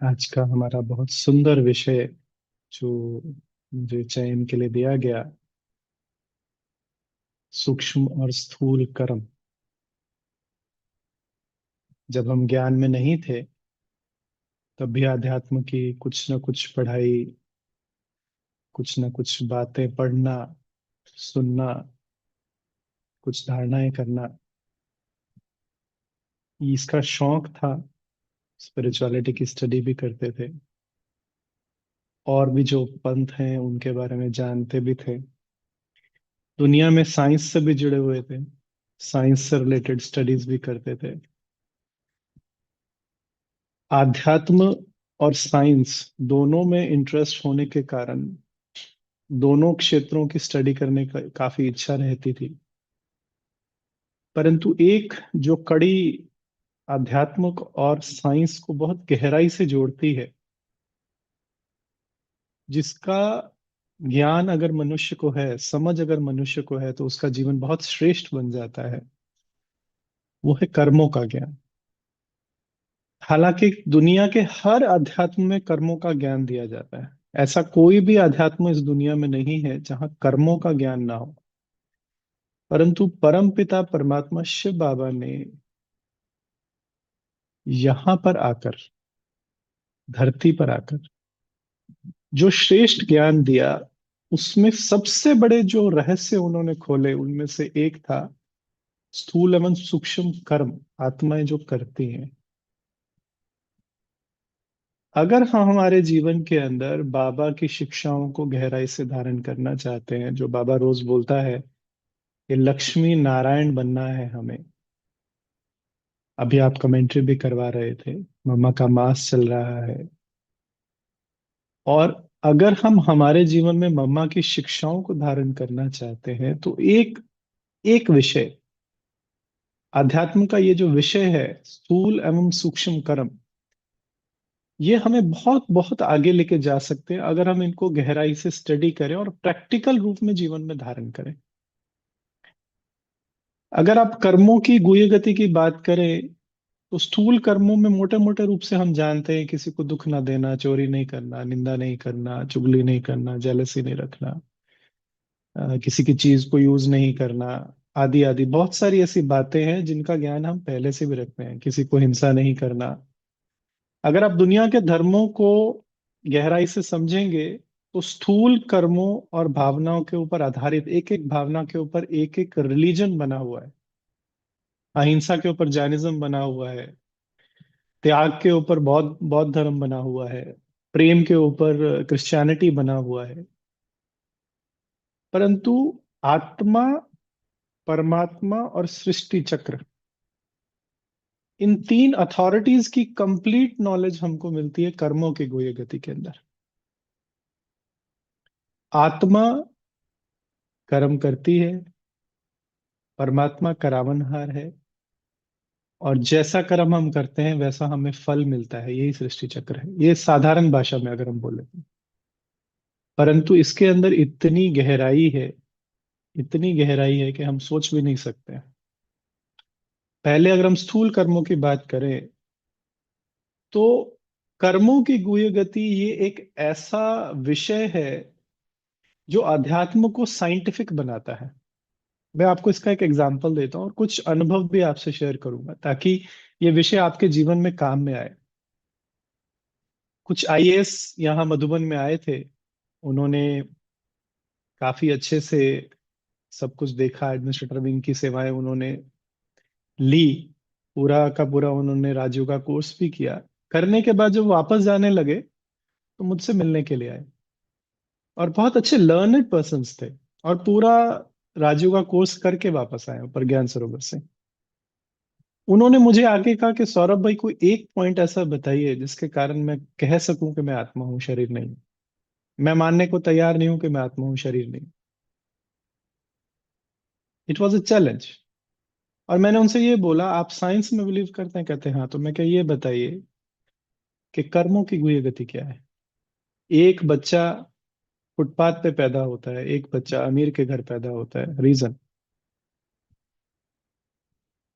आज का हमारा बहुत सुंदर विषय जो मुझे चयन के लिए दिया गया, सूक्ष्म और स्थूल कर्म। जब हम ज्ञान में नहीं थे तब भी अध्यात्म की कुछ न कुछ पढ़ाई, कुछ न कुछ बातें पढ़ना, सुनना, कुछ धारणाएं करना, इसका शौक था। स्पिरिचुअलिटी की स्टडी भी करते थे और भी जो पंथ हैं उनके बारे में जानते भी थे। दुनिया में साइंस से भी जुड़े हुए थे, साइंस से रिलेटेड स्टडीज भी करते थे। आध्यात्म और साइंस दोनों में इंटरेस्ट होने के कारण दोनों क्षेत्रों की स्टडी करने का काफी इच्छा रहती थी। परंतु एक जो कड़ी आध्यात्म और साइंस को बहुत गहराई से जोड़ती है, जिसका ज्ञान अगर मनुष्य को है, समझ अगर मनुष्य को है, तो उसका जीवन बहुत श्रेष्ठ बन जाता है। वो है कर्मों का ज्ञान। हालांकि दुनिया के हर अध्यात्म में कर्मों का ज्ञान दिया जाता है। ऐसा कोई भी अध्यात्म इस दुनिया में नहीं है जहां कर्मों का ज्ञान ना हो। परंतु परम पिता परमात्मा शिव बाबा ने यहाँ पर आकर, धरती पर आकर जो श्रेष्ठ ज्ञान दिया, उसमें सबसे बड़े जो रहस्य उन्होंने खोले उनमें से एक था स्थूल एवं सूक्ष्म कर्म, आत्माएं जो करती हैं। अगर हम हमारे जीवन के अंदर बाबा की शिक्षाओं को गहराई से धारण करना चाहते हैं, जो बाबा रोज बोलता है कि लक्ष्मी नारायण बनना है हमें। अभी आप कमेंट्री भी करवा रहे थे, मम्मा का मास चल रहा है। और अगर हम हमारे जीवन में मम्मा की शिक्षाओं को धारण करना चाहते हैं तो एक एक विषय, अध्यात्म का ये जो विषय है, स्थूल एवं सूक्ष्म कर्म, ये हमें बहुत बहुत आगे लेके जा सकते हैं अगर हम इनको गहराई से स्टडी करें और प्रैक्टिकल रूप में जीवन में धारण करें। अगर आप कर्मों की गुह्य गति की बात करें तो स्थूल कर्मों में मोटे मोटे रूप से हम जानते हैं किसी को दुख ना देना, चोरी नहीं करना, निंदा नहीं करना, चुगली नहीं करना, जेलसी नहीं रखना, किसी की चीज को यूज नहीं करना, आदि आदि बहुत सारी ऐसी बातें हैं जिनका ज्ञान हम पहले से भी रखते हैं। किसी को हिंसा नहीं करना। अगर आप दुनिया के धर्मों को गहराई से समझेंगे तो स्थूल कर्मों और भावनाओं के ऊपर आधारित एक एक भावना के ऊपर एक एक रिलीजन बना हुआ है। अहिंसा के ऊपर जैनिज्म बना हुआ है, त्याग के ऊपर बौद्ध बौद्ध धर्म बना हुआ है, प्रेम के ऊपर क्रिश्चियनिटी बना हुआ है। परंतु आत्मा, परमात्मा और सृष्टि चक्र, इन तीन अथॉरिटीज की कंप्लीट नॉलेज हमको मिलती है कर्मों की गुह्य गति के अंदर। आत्मा कर्म करती है, परमात्मा करावनहार है, और जैसा कर्म हम करते हैं वैसा हमें फल मिलता है। यही सृष्टि चक्र है, ये साधारण भाषा में अगर हम बोले तो। परंतु इसके अंदर इतनी गहराई है, इतनी गहराई है कि हम सोच भी नहीं सकते। पहले अगर हम स्थूल कर्मों की बात करें तो कर्मों की गुह्य गति ये एक ऐसा विषय है जो अध्यात्म को साइंटिफिक बनाता है। मैं आपको इसका एक एग्जांपल देता हूँ और कुछ अनुभव भी आपसे शेयर करूंगा ताकि ये विषय आपके जीवन में काम में आए। कुछ आईएएस यहाँ मधुबन में आए थे। उन्होंने काफी अच्छे से सब कुछ देखा, एडमिनिस्ट्रेटर विंग की सेवाएं उन्होंने ली। पूरा का पूरा उन्होंने राजयोग का कोर्स भी किया। करने के बाद जब वापस जाने लगे तो मुझसे मिलने के लिए आए, और बहुत अच्छे लर्नेड पर्सन्स थे। और पूरा राजयोग का कोर्स करके वापस आए ऊपर ज्ञान सरोवर से। उन्होंने मुझे आके कहा कि सौरभ भाई, कोई एक पॉइंट ऐसा बताइए जिसके कारण मैं कह सकूं कि मैं आत्मा हूं, शरीर नहीं। मैं मानने को तैयार नहीं हूं कि मैं आत्मा हूं, शरीर नहीं। It was a challenge. और मैंने उनसे ये बोला, आप साइंस में बिलीव करते हैं? कहते हैं हाँ। तो मैं क्या, ये बताइए कि कर्मों की गुह्य गति क्या है। एक बच्चा फुटपाथ पे पैदा होता है, एक बच्चा अमीर के घर पैदा होता है। रीजन,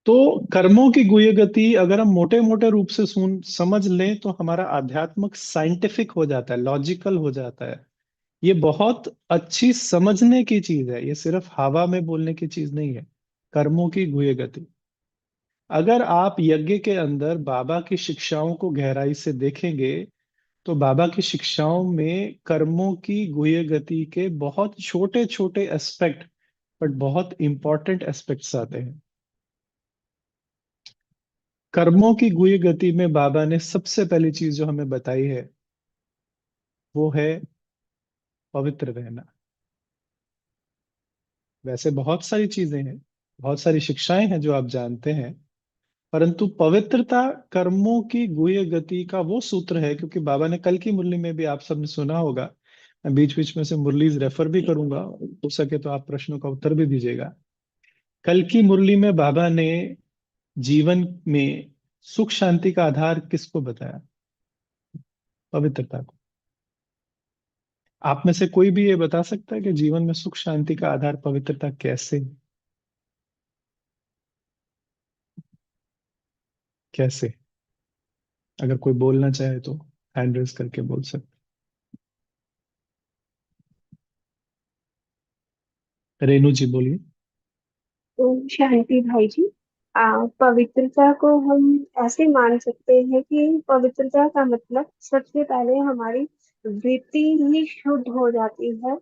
तो कर्मों की गुह्य गति अगर हम मोटे मोटे रूप से सुन समझ लें तो हमारा आध्यात्मिक साइंटिफिक हो जाता है, लॉजिकल हो जाता है। ये बहुत अच्छी समझने की चीज है, ये सिर्फ हवा में बोलने की चीज नहीं है। कर्मों की गुह्य गति, अगर आप यज्ञ के अंदर बाबा की शिक्षाओं को गहराई से देखेंगे तो बाबा की शिक्षाओं में कर्मों की गुह्य गति के बहुत छोटे छोटे एस्पेक्ट, बट बहुत इंपॉर्टेंट एस्पेक्ट्स आते हैं। कर्मों की गुह्य गति में बाबा ने सबसे पहली चीज जो हमें बताई है वो है पवित्र रहना। वैसे बहुत सारी चीजें हैं, बहुत सारी शिक्षाएं हैं जो आप जानते हैं, परंतु पवित्रता कर्मों की गुह्य गति का वो सूत्र है। क्योंकि बाबा ने कल की मुरली में भी आप सबने सुना होगा, मैं बीच बीच में से मुरलीज रेफर भी करूंगा, हो सके तो आप प्रश्नों का उत्तर भी दीजिएगा। कल की मुरली में बाबा ने जीवन में सुख शांति का आधार किसको बताया? पवित्रता को। आप में से कोई भी ये बता सकता है कि जीवन में सुख शांति का आधार पवित्रता कैसे, कैसे? अगर कोई बोलना चाहे तो हैंड रेज करके बोल सकते। रेनू जी बोलिए। ओम शांति भाई जी। पवित्रता को हम ऐसे मान सकते हैं कि पवित्रता का मतलब सबसे पहले हमारी वृत्ति ही शुद्ध हो जाती है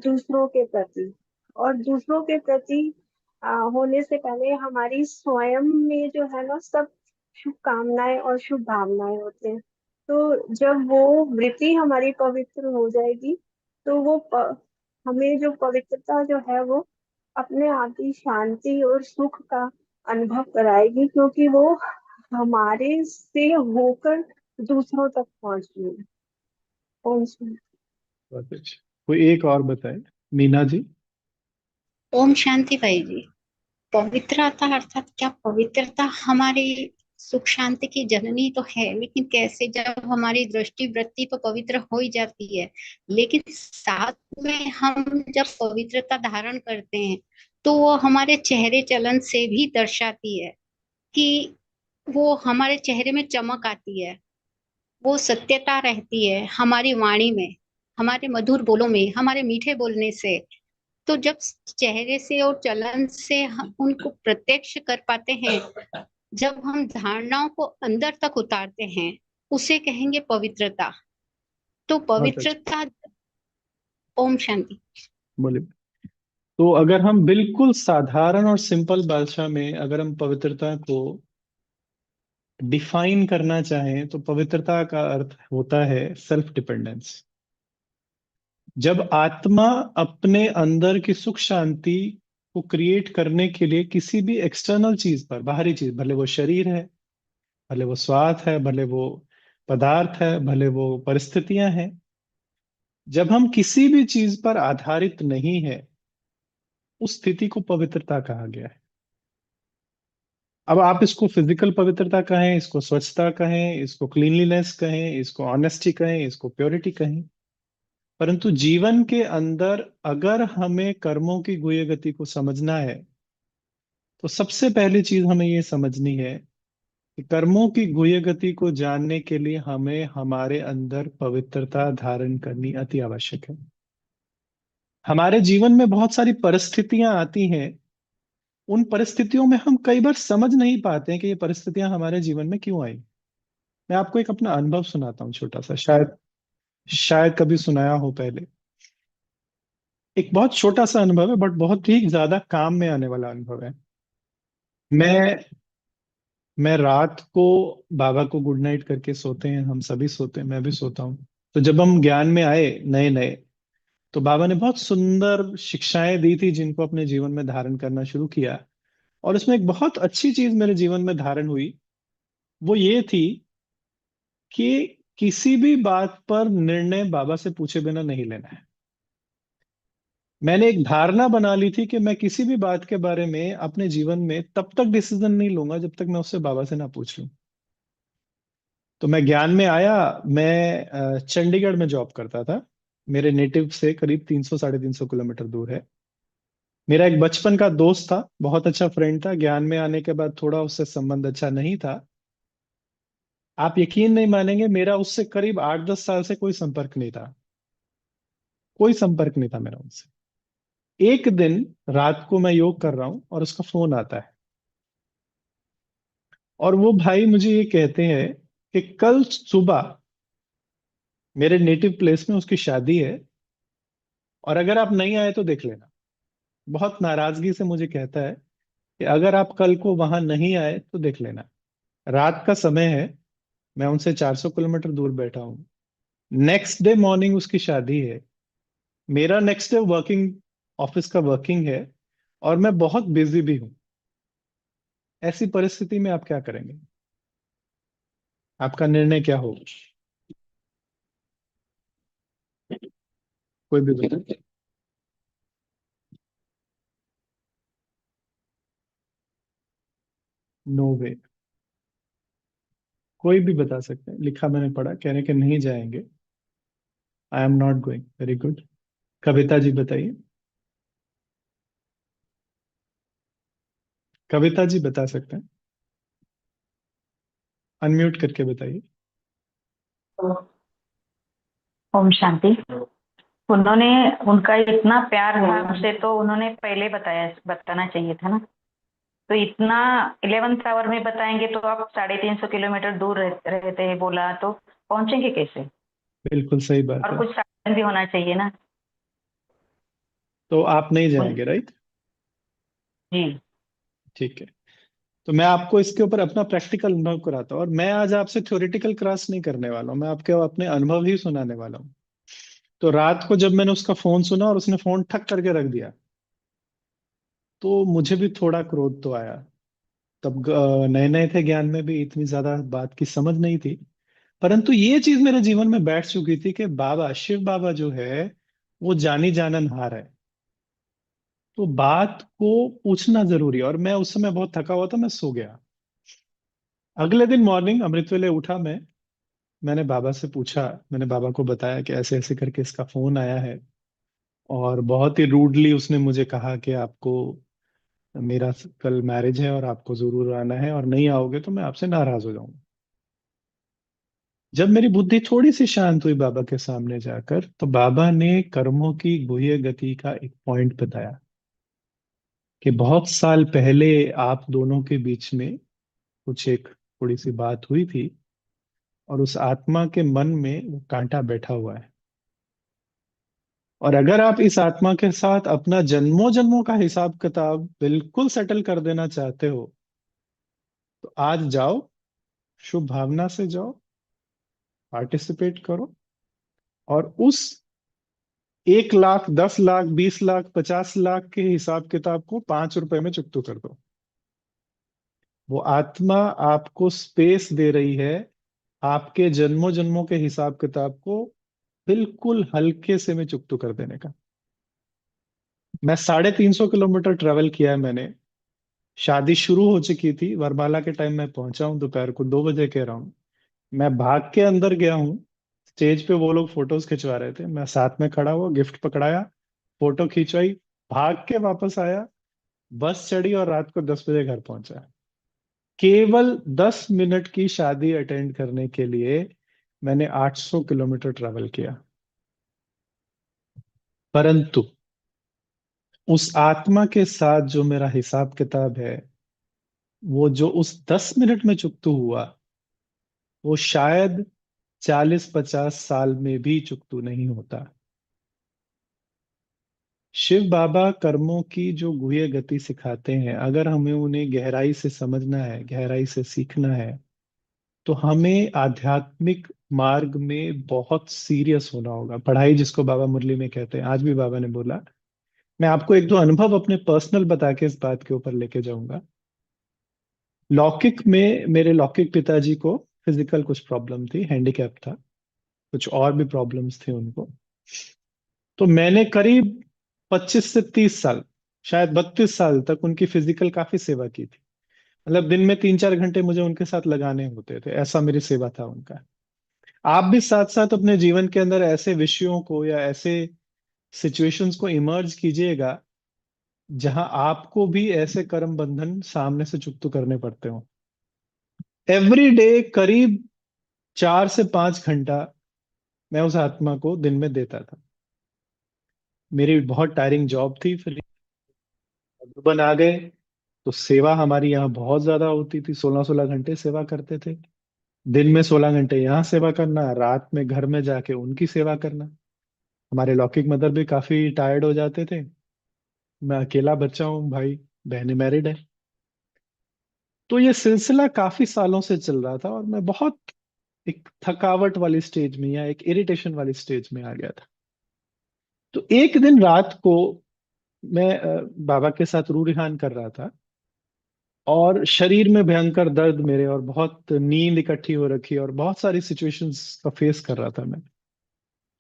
दूसरों के प्रति। और दूसरों के प्रति होने से पहले हमारी स्वयं में जो है ना सब शुभ कामनाएं और शुभ भावनाएं होते हैं। तो जब वो वृत्ति हमारी पवित्र हो जाएगी तो हमें जो पवित्रता जो है वो अपने आप ही शांति और सुख का अनुभव कराएगी, क्योंकि वो हमारे से होकर दूसरों तक पहुंच रही है। ओम शांति। बहुत अच्छा, कोई एक और बताए। मीना जी। ओम शांति भाई जी। पवित्रता अर्थात क्या? पवित्रता हमारी सुख शांति की जननी तो है, लेकिन कैसे? जब हमारी दृष्टि वृत्ति तो पवित्र हो ही जाती है, लेकिन साथ में हम जब पवित्रता धारण करते हैं तो वो हमारे चेहरे चलन से भी दर्शाती है कि वो हमारे चेहरे में चमक आती है, वो सत्यता रहती है हमारी वाणी में, हमारे मधुर बोलों में, हमारे मीठे बोलने से। तो जब चेहरे से और चलन से हम उनको प्रत्यक्ष कर पाते हैं, जब हम धारणाओं को अंदर तक उतारते हैं, उसे कहेंगे पवित्रता। तो बहुत अच्छा, पवित्रता। ओम शांति। बोलिए। तो अगर हम बिल्कुल साधारण और सिंपल भाषा में अगर हम पवित्रता को डिफाइन करना चाहें तो पवित्रता का अर्थ होता है सेल्फ डिपेंडेंस। जब आत्मा अपने अंदर की सुख शांति को क्रिएट करने के लिए किसी भी एक्सटर्नल चीज पर, बाहरी चीज, भले वो शरीर है, भले वो स्वाद है, भले वो पदार्थ है, भले वो परिस्थितियां हैं, जब हम किसी भी चीज पर आधारित नहीं है, उस स्थिति को पवित्रता कहा गया है। अब आप इसको फिजिकल पवित्रता कहें, इसको स्वच्छता कहें, इसको क्लीनलीनेस कहें, इसको ऑनेस्टी कहें, इसको प्योरिटी कहें, परंतु जीवन के अंदर अगर हमें कर्मों की गुह्य गति को समझना है तो सबसे पहली चीज हमें ये समझनी है कि कर्मों की गुह्य गति को जानने के लिए हमें हमारे अंदर पवित्रता धारण करनी अति आवश्यक है। हमारे जीवन में बहुत सारी परिस्थितियां आती हैं, उन परिस्थितियों में हम कई बार समझ नहीं पाते हैं कि ये परिस्थितियां हमारे जीवन में क्यों आई। मैं आपको एक अपना अनुभव सुनाता हूँ, छोटा सा, शायद शायद कभी सुनाया हो पहले। एक बहुत छोटा सा अनुभव है, बट बहुत ही ज्यादा काम में आने वाला अनुभव है। मैं मैं रात को बाबा को गुड नाइट करके सोते हैं, हम सभी सोते हैं, मैं भी सोता हूँ। तो जब हम ज्ञान में आए नए नए, तो बाबा ने बहुत सुंदर शिक्षाएं दी थी जिनको अपने जीवन में धारण करना शुरू किया। और उसमें एक बहुत अच्छी चीज मेरे जीवन में धारण हुई, वो ये थी कि किसी भी बात पर निर्णय बाबा से पूछे बिना नहीं लेना है। मैंने एक धारणा बना ली थी कि मैं किसी भी बात के बारे में अपने जीवन में तब तक डिसीजन नहीं लूंगा जब तक मैं उससे बाबा से ना पूछ लूं। तो मैं ज्ञान में आया। मैं चंडीगढ़ में जॉब करता था, मेरे नेटिव से करीब 300 साढ़े 300 किलोमीटर दूर है। मेरा एक बचपन का दोस्त था, बहुत अच्छा फ्रेंड था। ज्ञान में आने के बाद थोड़ा उससे संबंध अच्छा नहीं था। आप यकीन नहीं मानेंगे, मेरा उससे करीब 8-10 साल से कोई संपर्क नहीं था। कोई संपर्क नहीं था मेरा उनसे। एक दिन रात को मैं योग कर रहा हूं और उसका फोन आता है, और वो भाई मुझे ये कहते हैं कि कल सुबह मेरे नेटिव प्लेस में उसकी शादी है, और अगर आप नहीं आए तो देख लेना। बहुत नाराजगी से मुझे कहता है कि अगर आप कल को वहां नहीं आए तो देख लेना। रात का समय है, मैं उनसे 400 किलोमीटर दूर बैठा हूँ। नेक्स्ट डे मॉर्निंग उसकी शादी है। मेरा नेक्स्ट डे वर्किंग, ऑफिस का वर्किंग है, और मैं बहुत बिजी भी हूँ। ऐसी परिस्थिति में आप क्या करेंगे? आपका निर्णय क्या होगा? कोई भी बताए। नो वे। कोई भी बता सकते हैं, लिखा मैंने पढ़ा, कह रहे कि नहीं जाएंगे। I am not going. Very good. Kavita ji बताइए। कविता जी बता सकते हैं, अनम्यूट करके बताइए। ओम शांति। उन्होंने, उनका इतना प्यार था हमसे, तो उन्होंने पहले बताना चाहिए था ना। तो इतना 11th आवर में बताएंगे तो आप 350 किलोमीटर दूर रहते हैं बोला, तो पहुंचेंगे कैसे? बिल्कुल सही बात और है। कुछ साधन भी होना चाहिए ना। तो आप नहीं उन जाएंगे, राइट? जी। ठीक है। तो मैं आपको इसके ऊपर अपना प्रैक्टिकल अनुभव कराता हूँ, और मैं आज आपसे थ्योरेटिकल क्लास नहीं करने वाला हूँ, मैं आपके अपने अनुभव ही सुनाने वाला हूँ। तो रात को जब मैंने उसका फोन सुना और उसने फोन ठक करके रख दिया, तो मुझे भी थोड़ा क्रोध तो आया। तब नए नए थे, ज्ञान में भी इतनी ज्यादा बात की समझ नहीं थी। परंतु ये चीज मेरे जीवन में बैठ चुकी थी कि बाबा, शिव बाबा जो है, वो जानी जाननहार है। तो बात को पूछना जरूरी है। और मैं उस समय बहुत थका हुआ था, मैं सो गया। अगले दिन मॉर्निंग अमृत वेले उठा मैं, मैंने बाबा से पूछा, मैंने बाबा को बताया कि ऐसे ऐसे करके इसका फोन आया है, और बहुत ही रूडली उसने मुझे कहा कि आपको, मेरा कल मैरिज है और आपको जरूर आना है, और नहीं आओगे तो मैं आपसे नाराज हो जाऊंगा। जब मेरी बुद्धि थोड़ी सी शांत हुई बाबा के सामने जाकर, तो बाबा ने कर्मों की गुह्य गति का एक पॉइंट बताया कि बहुत साल पहले आप दोनों के बीच में कुछ एक थोड़ी सी बात हुई थी, और उस आत्मा के मन में वो कांटा बैठा हुआ है। और अगर आप इस आत्मा के साथ अपना जन्मों जन्मों का हिसाब किताब बिल्कुल सेटल कर देना चाहते हो, तो आज जाओ, शुभ भावना से जाओ, पार्टिसिपेट करो, और उस 1 लाख, 10 लाख, 20 लाख, 50 लाख के हिसाब किताब को 5 रुपए में चुकतो कर दो। वो आत्मा आपको स्पेस दे रही है आपके जन्मों जन्मों के हिसाब किताब को बिल्कुल हल्के से में चुकतो कर देने का। मैं 350 किलोमीटर ट्रेवल किया है मैंने। शादी शुरू हो चुकी थी, वरमाला के टाइम मैं पहुंचा हूँ, दोपहर को 2 बजे कह रहा हूँ। मैं भाग के अंदर गया हूँ। स्टेज पे वो लोग फोटोज खिंचवा रहे थे, मैं साथ में खड़ा हुआ, गिफ्ट पकड़ाया, फोटो खिंचवाई, भाग के वापस आया, बस चढ़ी, और रात को 10 बजे घर पहुंचा। केवल 10 मिनट की शादी अटेंड करने के लिए मैंने 800 किलोमीटर ट्रेवल किया। परंतु उस आत्मा के साथ जो मेरा हिसाब किताब है, वो जो उस 10 मिनट में चुकता हुआ, वो शायद 40-50 साल में भी चुकतू नहीं होता। शिव बाबा कर्मों की जो गुह्य गति सिखाते हैं, अगर हमें उन्हें गहराई से समझना है, गहराई से सीखना है, तो हमें आध्यात्मिक मार्ग में बहुत सीरियस होना होगा। पढ़ाई जिसको बाबा मुरली में कहते हैं, आज भी बाबा ने बोला। मैं आपको एक दो अनुभव अपने पर्सनल बता के इस बात के ऊपर लेके जाऊंगा। लौकिक में मेरे लौकिक पिताजी को फिजिकल कुछ प्रॉब्लम थी, हैंडीकैप था, कुछ और भी प्रॉब्लम्स थे उनको। तो मैंने करीब 25 से 30 साल, शायद 32 साल तक उनकी फिजिकल काफी सेवा की थी। मतलब दिन में 3-4 घंटे मुझे उनके साथ लगाने होते थे, ऐसा मेरी सेवा था उनका। आप भी साथ साथ अपने जीवन के अंदर ऐसे विषयों को या ऐसे सिचुएशंस को इमर्ज कीजिएगा जहां आपको भी ऐसे कर्म बंधन सामने से चुकता करने पड़ते हो। एवरी डे करीब 4 से 5 घंटा मैं उस आत्मा को दिन में देता था। मेरी बहुत टायरिंग जॉब थी, फिर मधुबन आ गए तो सेवा हमारी यहाँ बहुत ज्यादा होती थी, 16-16 घंटे सेवा करते थे। दिन में 16 घंटे यहाँ सेवा करना, रात में घर में जाके उनकी सेवा करना। हमारे लौकिक मदर भी काफी टायर्ड हो जाते थे। मैं अकेला बच्चा हूँ, भाई बहनें मैरिड है। तो ये सिलसिला काफी सालों से चल रहा था और मैं बहुत एक थकावट वाली स्टेज में या एक इरिटेशन वाली स्टेज में आ गया था। तो एक दिन रात को मैं बाबा के साथ रू रिहान कर रहा था और शरीर में भयंकर दर्द मेरे, और बहुत नींद इकट्ठी हो रखी और बहुत सारी सिचुएशंस का फेस कर रहा था मैं।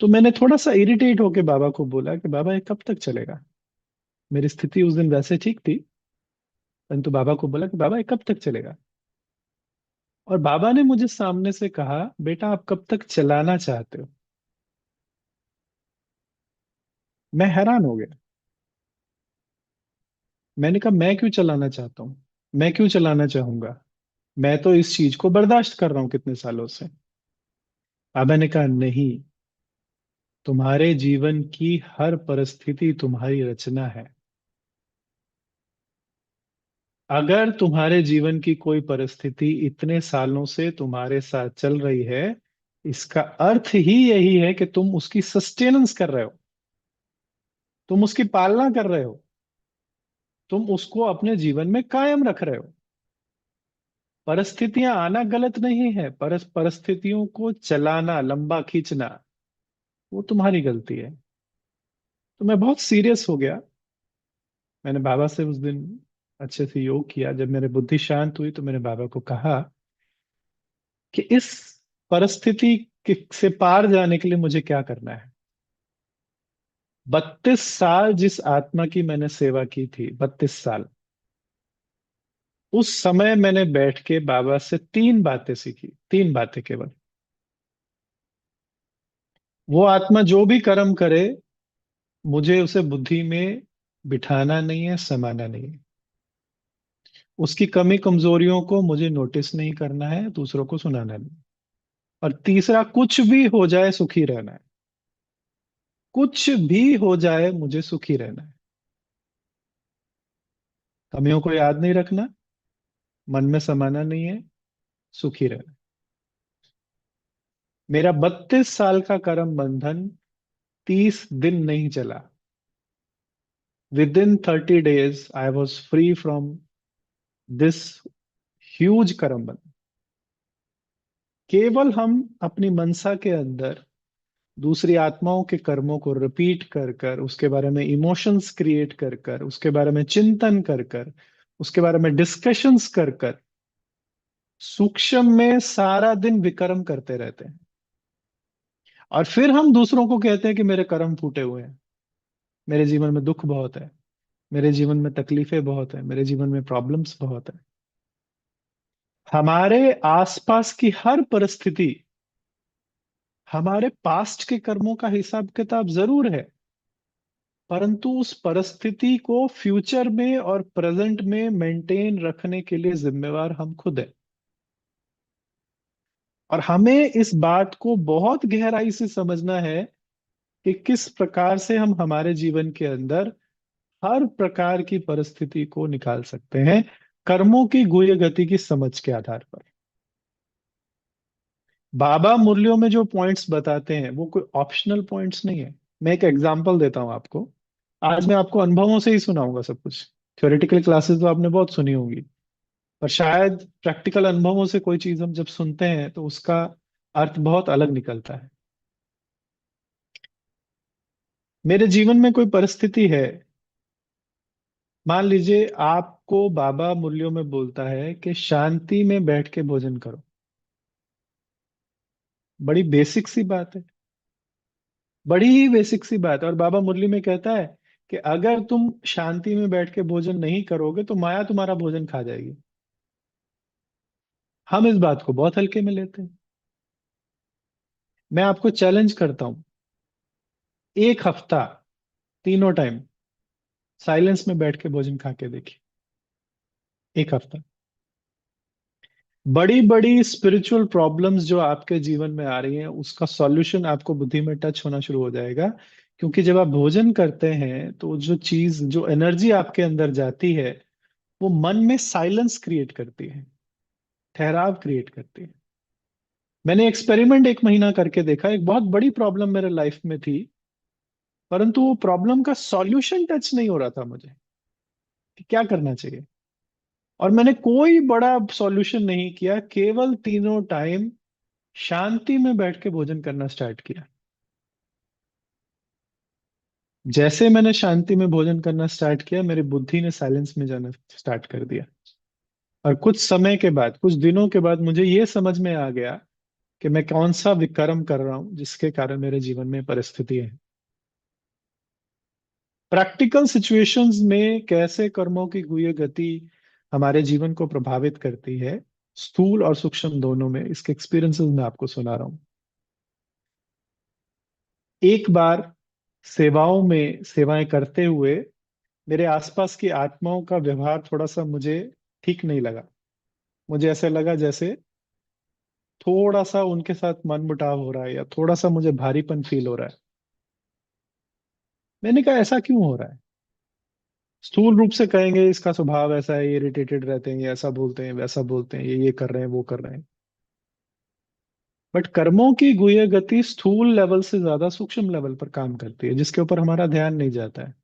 तो मैंने थोड़ा सा इरिटेट होके बाबा को बोला कि बाबा ये कब तक चलेगा। मेरी स्थिति उस दिन वैसे ठीक थी, परंतु बाबा को बोला कि बाबा ये कब तक चलेगा। और बाबा ने मुझे सामने से कहा, बेटा आप कब तक चलाना चाहते हो। मैं हैरान हो गया। मैंने कहा मैं क्यों चलाना चाहता हूँ, मैं क्यों चलाना चाहूंगा, मैं तो इस चीज को बर्दाश्त कर रहा हूँ कितने सालों से। बाबा ने कहा नहीं, तुम्हारे जीवन की हर परिस्थिति तुम्हारी रचना है। अगर तुम्हारे जीवन की कोई परिस्थिति इतने सालों से तुम्हारे साथ चल रही है, इसका अर्थ ही यही है कि तुम उसकी सस्टेनेंस कर रहे हो, तुम उसकी पालना कर रहे हो, तुम उसको अपने जीवन में कायम रख रहे हो। परिस्थितियां आना गलत नहीं है, परिस्थितियों को चलाना, लंबा खींचना, वो तुम्हारी गलती है। तो मैं बहुत सीरियस हो गया। मैंने बाबा से उस दिन अच्छे से योग किया। जब मेरी बुद्धि शांत हुई तो मैंने बाबा को कहा कि इस परिस्थिति से पार जाने के लिए मुझे क्या करना है। 32 साल जिस आत्मा की मैंने सेवा की थी, 32 साल, उस समय मैंने बैठ के बाबा से 3 बातें सीखी, 3 बातें केवल। वो आत्मा जो भी कर्म करे, मुझे उसे बुद्धि में बिठाना नहीं है, समाना नहीं है। उसकी कमी कमजोरियों को मुझे नोटिस नहीं करना है, दूसरों को सुनाना नहीं। और तीसरा, कुछ भी हो जाए सुखी रहना है। कुछ भी हो जाए मुझे सुखी रहना है। कमियों को याद नहीं रखना, मन में समाना नहीं है, सुखी रहना। मेरा 32 साल का कर्म बंधन 30 दिन नहीं चला। With in 30 days I was free from this huge कर्म बंधन। केवल हम अपनी मनसा के अंदर दूसरी आत्माओं के कर्मों को रिपीट कर कर, उसके बारे में इमोशंस क्रिएट कर कर, उसके बारे में चिंतन कर कर, उसके बारे में डिस्कशंस कर कर, सूक्ष्म में सारा दिन विकर्म करते रहते हैं। और फिर हम दूसरों को कहते हैं कि मेरे कर्म फूटे हुए हैं, मेरे जीवन में दुख बहुत है, मेरे जीवन में तकलीफें बहुत है, मेरे जीवन में प्रॉब्लम्स बहुत है। हमारे आसपास की हर परिस्थिति हमारे पास्ट के कर्मों का हिसाब किताब जरूर है, परंतु उस परिस्थिति को फ्यूचर में और प्रेजेंट में मेंटेन रखने के लिए जिम्मेवार हम खुद हैं। और हमें इस बात को बहुत गहराई से समझना है कि किस प्रकार से हम हमारे जीवन के अंदर हर प्रकार की परिस्थिति को निकाल सकते हैं, कर्मों की गुह्य गति की समझ के आधार पर। बाबा मुरलियों में जो पॉइंट्स बताते हैं वो कोई ऑप्शनल पॉइंट्स नहीं है। मैं एक एग्जांपल देता हूं आपको। आज मैं आपको अनुभवों से ही सुनाऊंगा सब कुछ। थ्योरेटिकल क्लासेस तो आपने बहुत सुनी होंगी, पर शायद प्रैक्टिकल अनुभवों से कोई चीज हम जब सुनते हैं तो उसका अर्थ बहुत अलग निकलता है। मेरे जीवन में कोई परिस्थिति है, मान लीजिए आपको बाबा मुरलियों में बोलता है कि शांति में बैठ के भोजन करो। बड़ी बेसिक सी बात है, बड़ी ही बेसिक सी बात है। और बाबा मुरली में कहता है कि अगर तुम शांति में बैठ के भोजन नहीं करोगे तो माया तुम्हारा भोजन खा जाएगी। हम इस बात को बहुत हल्के में लेते हैं। मैं आपको चैलेंज करता हूं, एक हफ्ता, तीनों टाइम साइलेंस में बैठ के भोजन खा के देखिए, 1 हफ्ता। बड़ी बड़ी स्पिरिचुअल प्रॉब्लम्स जो आपके जीवन में आ रही हैं उसका सॉल्यूशन आपको बुद्धि में टच होना शुरू हो जाएगा। क्योंकि जब आप भोजन करते हैं तो जो चीज, जो एनर्जी आपके अंदर जाती है, वो मन में साइलेंस क्रिएट करती है, ठहराव क्रिएट करती है। मैंने एक्सपेरिमेंट 1 महीना करके देखा, एक बहुत बड़ी प्रॉब्लम मेरे लाइफ में थी, परंतु वो प्रॉब्लम का सॉल्यूशन टच नहीं हो रहा था मुझे कि क्या करना चाहिए। और मैंने कोई बड़ा सॉल्यूशन नहीं किया, केवल तीनों टाइम शांति में बैठ के भोजन करना स्टार्ट किया। जैसे मैंने शांति में भोजन करना स्टार्ट किया, मेरी बुद्धि ने साइलेंस में जाना स्टार्ट कर दिया। और कुछ समय के बाद, कुछ दिनों के बाद मुझे ये समझ में आ गया कि मैं कौन सा विकर्म कर रहा हूं जिसके कारण मेरे जीवन में परिस्थिति है। प्रैक्टिकल सिचुएशंस में कैसे कर्मों की गुह्य गति हमारे जीवन को प्रभावित करती है, स्थूल और सूक्ष्म दोनों में, इसके एक्सपीरियंसेस मैं आपको सुना रहा हूं। एक बार सेवाओं में सेवाएं करते हुए मेरे आसपास की आत्माओं का व्यवहार थोड़ा सा मुझे ठीक नहीं लगा। मुझे ऐसा लगा जैसे थोड़ा सा उनके साथ मनमुटाव हो रहा है, या थोड़ा सा मुझे भारीपन फील हो रहा है। मैंने कहा ऐसा क्यों हो रहा है। स्थूल रूप से कहेंगे इसका स्वभाव ऐसा है, ये इरिटेटेड रहते हैं, ये ऐसा बोलते हैं, वैसा बोलते हैं, ये कर रहे हैं, वो कर रहे हैं। बट कर्मों की गुह्य गति स्थूल लेवल से ज्यादा सूक्ष्म लेवल पर काम करती है, जिसके ऊपर हमारा ध्यान नहीं जाता है।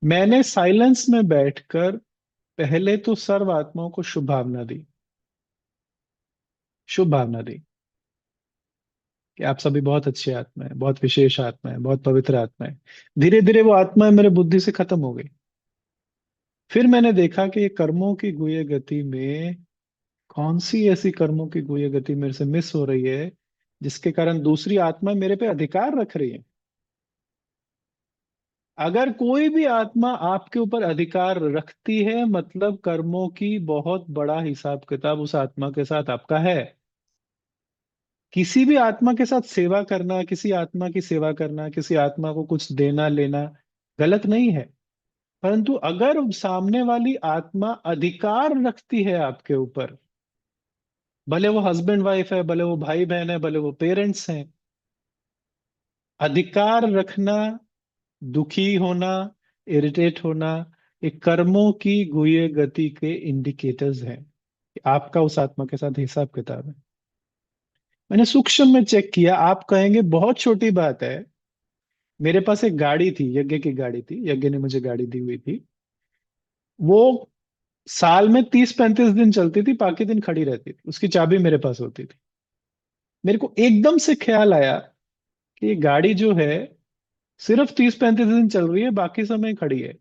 मैंने साइलेंस में बैठकर पहले तो सर्व आत्माओं को शुभ भावना दी, शुभ भावना दी कि आप सभी बहुत अच्छी आत्मा है, बहुत विशेष आत्मा है, बहुत पवित्र आत्मा है। धीरे धीरे वो आत्मा मेरे बुद्धि से खत्म हो गई। फिर मैंने देखा कि ये कर्मों की गुह्य गति में कौन सी ऐसी कर्मों की गुह्य गति मेरे से मिस हो रही है, जिसके कारण दूसरी आत्मा मेरे पे अधिकार रख रही है। अगर कोई भी आत्मा आपके ऊपर अधिकार रखती है, मतलब कर्मों की बहुत बड़ा हिसाब किताब उस आत्मा के साथ आपका है। किसी भी आत्मा के साथ सेवा करना, किसी आत्मा की सेवा करना, किसी आत्मा को कुछ देना लेना गलत नहीं है। परंतु अगर सामने वाली आत्मा अधिकार रखती है आपके ऊपर, भले वो हस्बैंड वाइफ है, भले वो भाई बहन है, भले वो पेरेंट्स हैं, अधिकार रखना, दुखी होना, इरिटेट होना, ये कर्मों की गुह्य गति के इंडिकेटर्स हैं कि आपका उस आत्मा के साथ हिसाब किताब है। मैंने सूक्ष्म में चेक किया। आप कहेंगे बहुत छोटी बात है। मेरे पास एक गाड़ी थी, यज्ञ की गाड़ी थी, यज्ञ ने मुझे गाड़ी दी हुई थी। वो साल में 30-35 दिन चलती थी, बाकी दिन खड़ी रहती थी, उसकी चाबी मेरे पास होती थी। मेरे को एकदम से ख्याल आया कि ये गाड़ी जो है सिर्फ 30-35 दिन चल रही है, बाकी समय खड़ी है।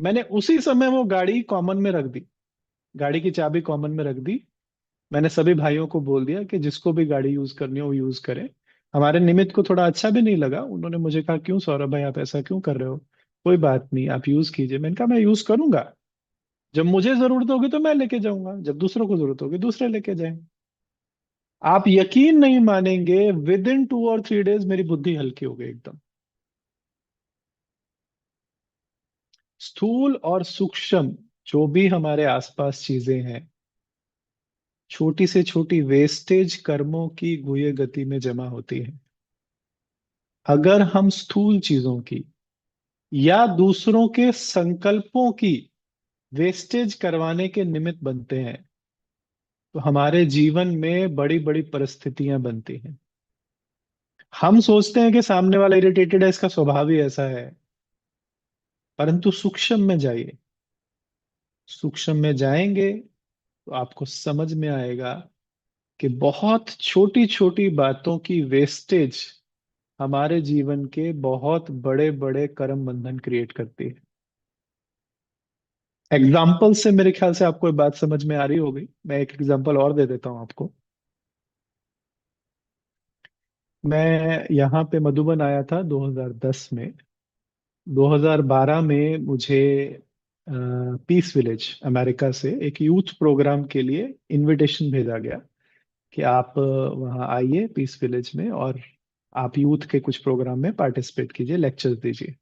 मैंने उसी समय वो गाड़ी कॉमन में रख दी, गाड़ी की चाबी कॉमन में रख दी। मैंने सभी भाइयों को बोल दिया कि जिसको भी गाड़ी यूज करनी हो वो यूज करें। हमारे निमित्त को थोड़ा अच्छा भी नहीं लगा, उन्होंने मुझे कहा क्यों सौरभ भाई आप ऐसा क्यों कर रहे हो, कोई बात नहीं आप यूज कीजिए। मैंने कहा मैं यूज करूंगा, जब मुझे जरूरत होगी तो मैं लेके जाऊंगा, जब दूसरों को जरूरत होगी दूसरे लेके जाएं। आप यकीन नहीं मानेंगे, विद इन 2 और 3 डेज मेरी बुद्धि हल्की हो गई एकदम। स्थूल और सूक्ष्म जो भी हमारे आसपास चीजें हैं, छोटी से छोटी वेस्टेज कर्मों की गुह्य गति में जमा होती है। अगर हम स्थूल चीजों की या दूसरों के संकल्पों की वेस्टेज करवाने के निमित्त बनते हैं, तो हमारे जीवन में बड़ी बड़ी परिस्थितियां बनती हैं। हम सोचते हैं कि सामने वाला इरिटेटेड है, इसका स्वभाव ही ऐसा है। परंतु सूक्ष्म में जाइए, सूक्ष्म में जाएंगे तो आपको समझ में आएगा कि बहुत छोटी छोटी बातों की वेस्टेज हमारे जीवन के बहुत बड़े बड़े कर्म बंधन क्रिएट करती है। एग्जाम्पल से मेरे ख्याल से आपको ये बात समझ में आ रही होगी। मैं एक एग्जाम्पल और दे देता हूं आपको। मैं यहाँ पे मधुबन आया था 2010 में। 2012 में मुझे पीस विलेज अमेरिका से एक यूथ प्रोग्राम के लिए इनविटेशन भेजा गया कि आप वहाँ आइए पीस विलेज में, और आप यूथ के कुछ प्रोग्राम में पार्टिसिपेट कीजिए, लेक्चर्स दीजिए।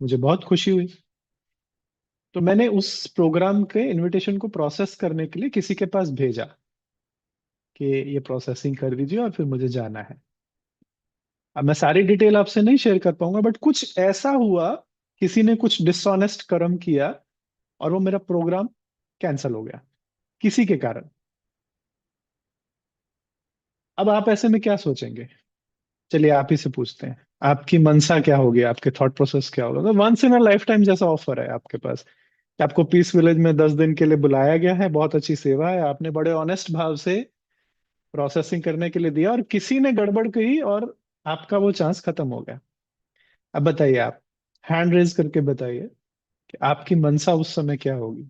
मुझे बहुत खुशी हुई। तो मैंने उस प्रोग्राम के इनविटेशन को प्रोसेस करने के लिए किसी के पास भेजा कि ये प्रोसेसिंग कर दीजिए और फिर मुझे जाना है। अब मैं सारी डिटेल आपसे नहीं शेयर कर पाऊंगा, बट कुछ ऐसा हुआ, किसी ने कुछ डिसऑनेस्ट कर्म किया और वो मेरा प्रोग्राम कैंसिल हो गया किसी के कारण। अब आप ऐसे में क्या सोचेंगे? चलिए आप ही से पूछते हैं, आपकी मनसा क्या होगी, आपके थॉट प्रोसेस क्या होगा? तो once in a life time जैसा ऑफर है आपके पास कि आपको पीस विलेज में 10 दिन के लिए बुलाया गया है, बहुत अच्छी सेवा है, आपने बड़े ऑनेस्ट भाव से प्रोसेसिंग करने के लिए दिया और किसी ने गड़बड़ की और आपका वो चांस खत्म हो गया। अब बताइए आप, हैंड रेज करके बताइए कि आपकी मनसा उस समय क्या होगी।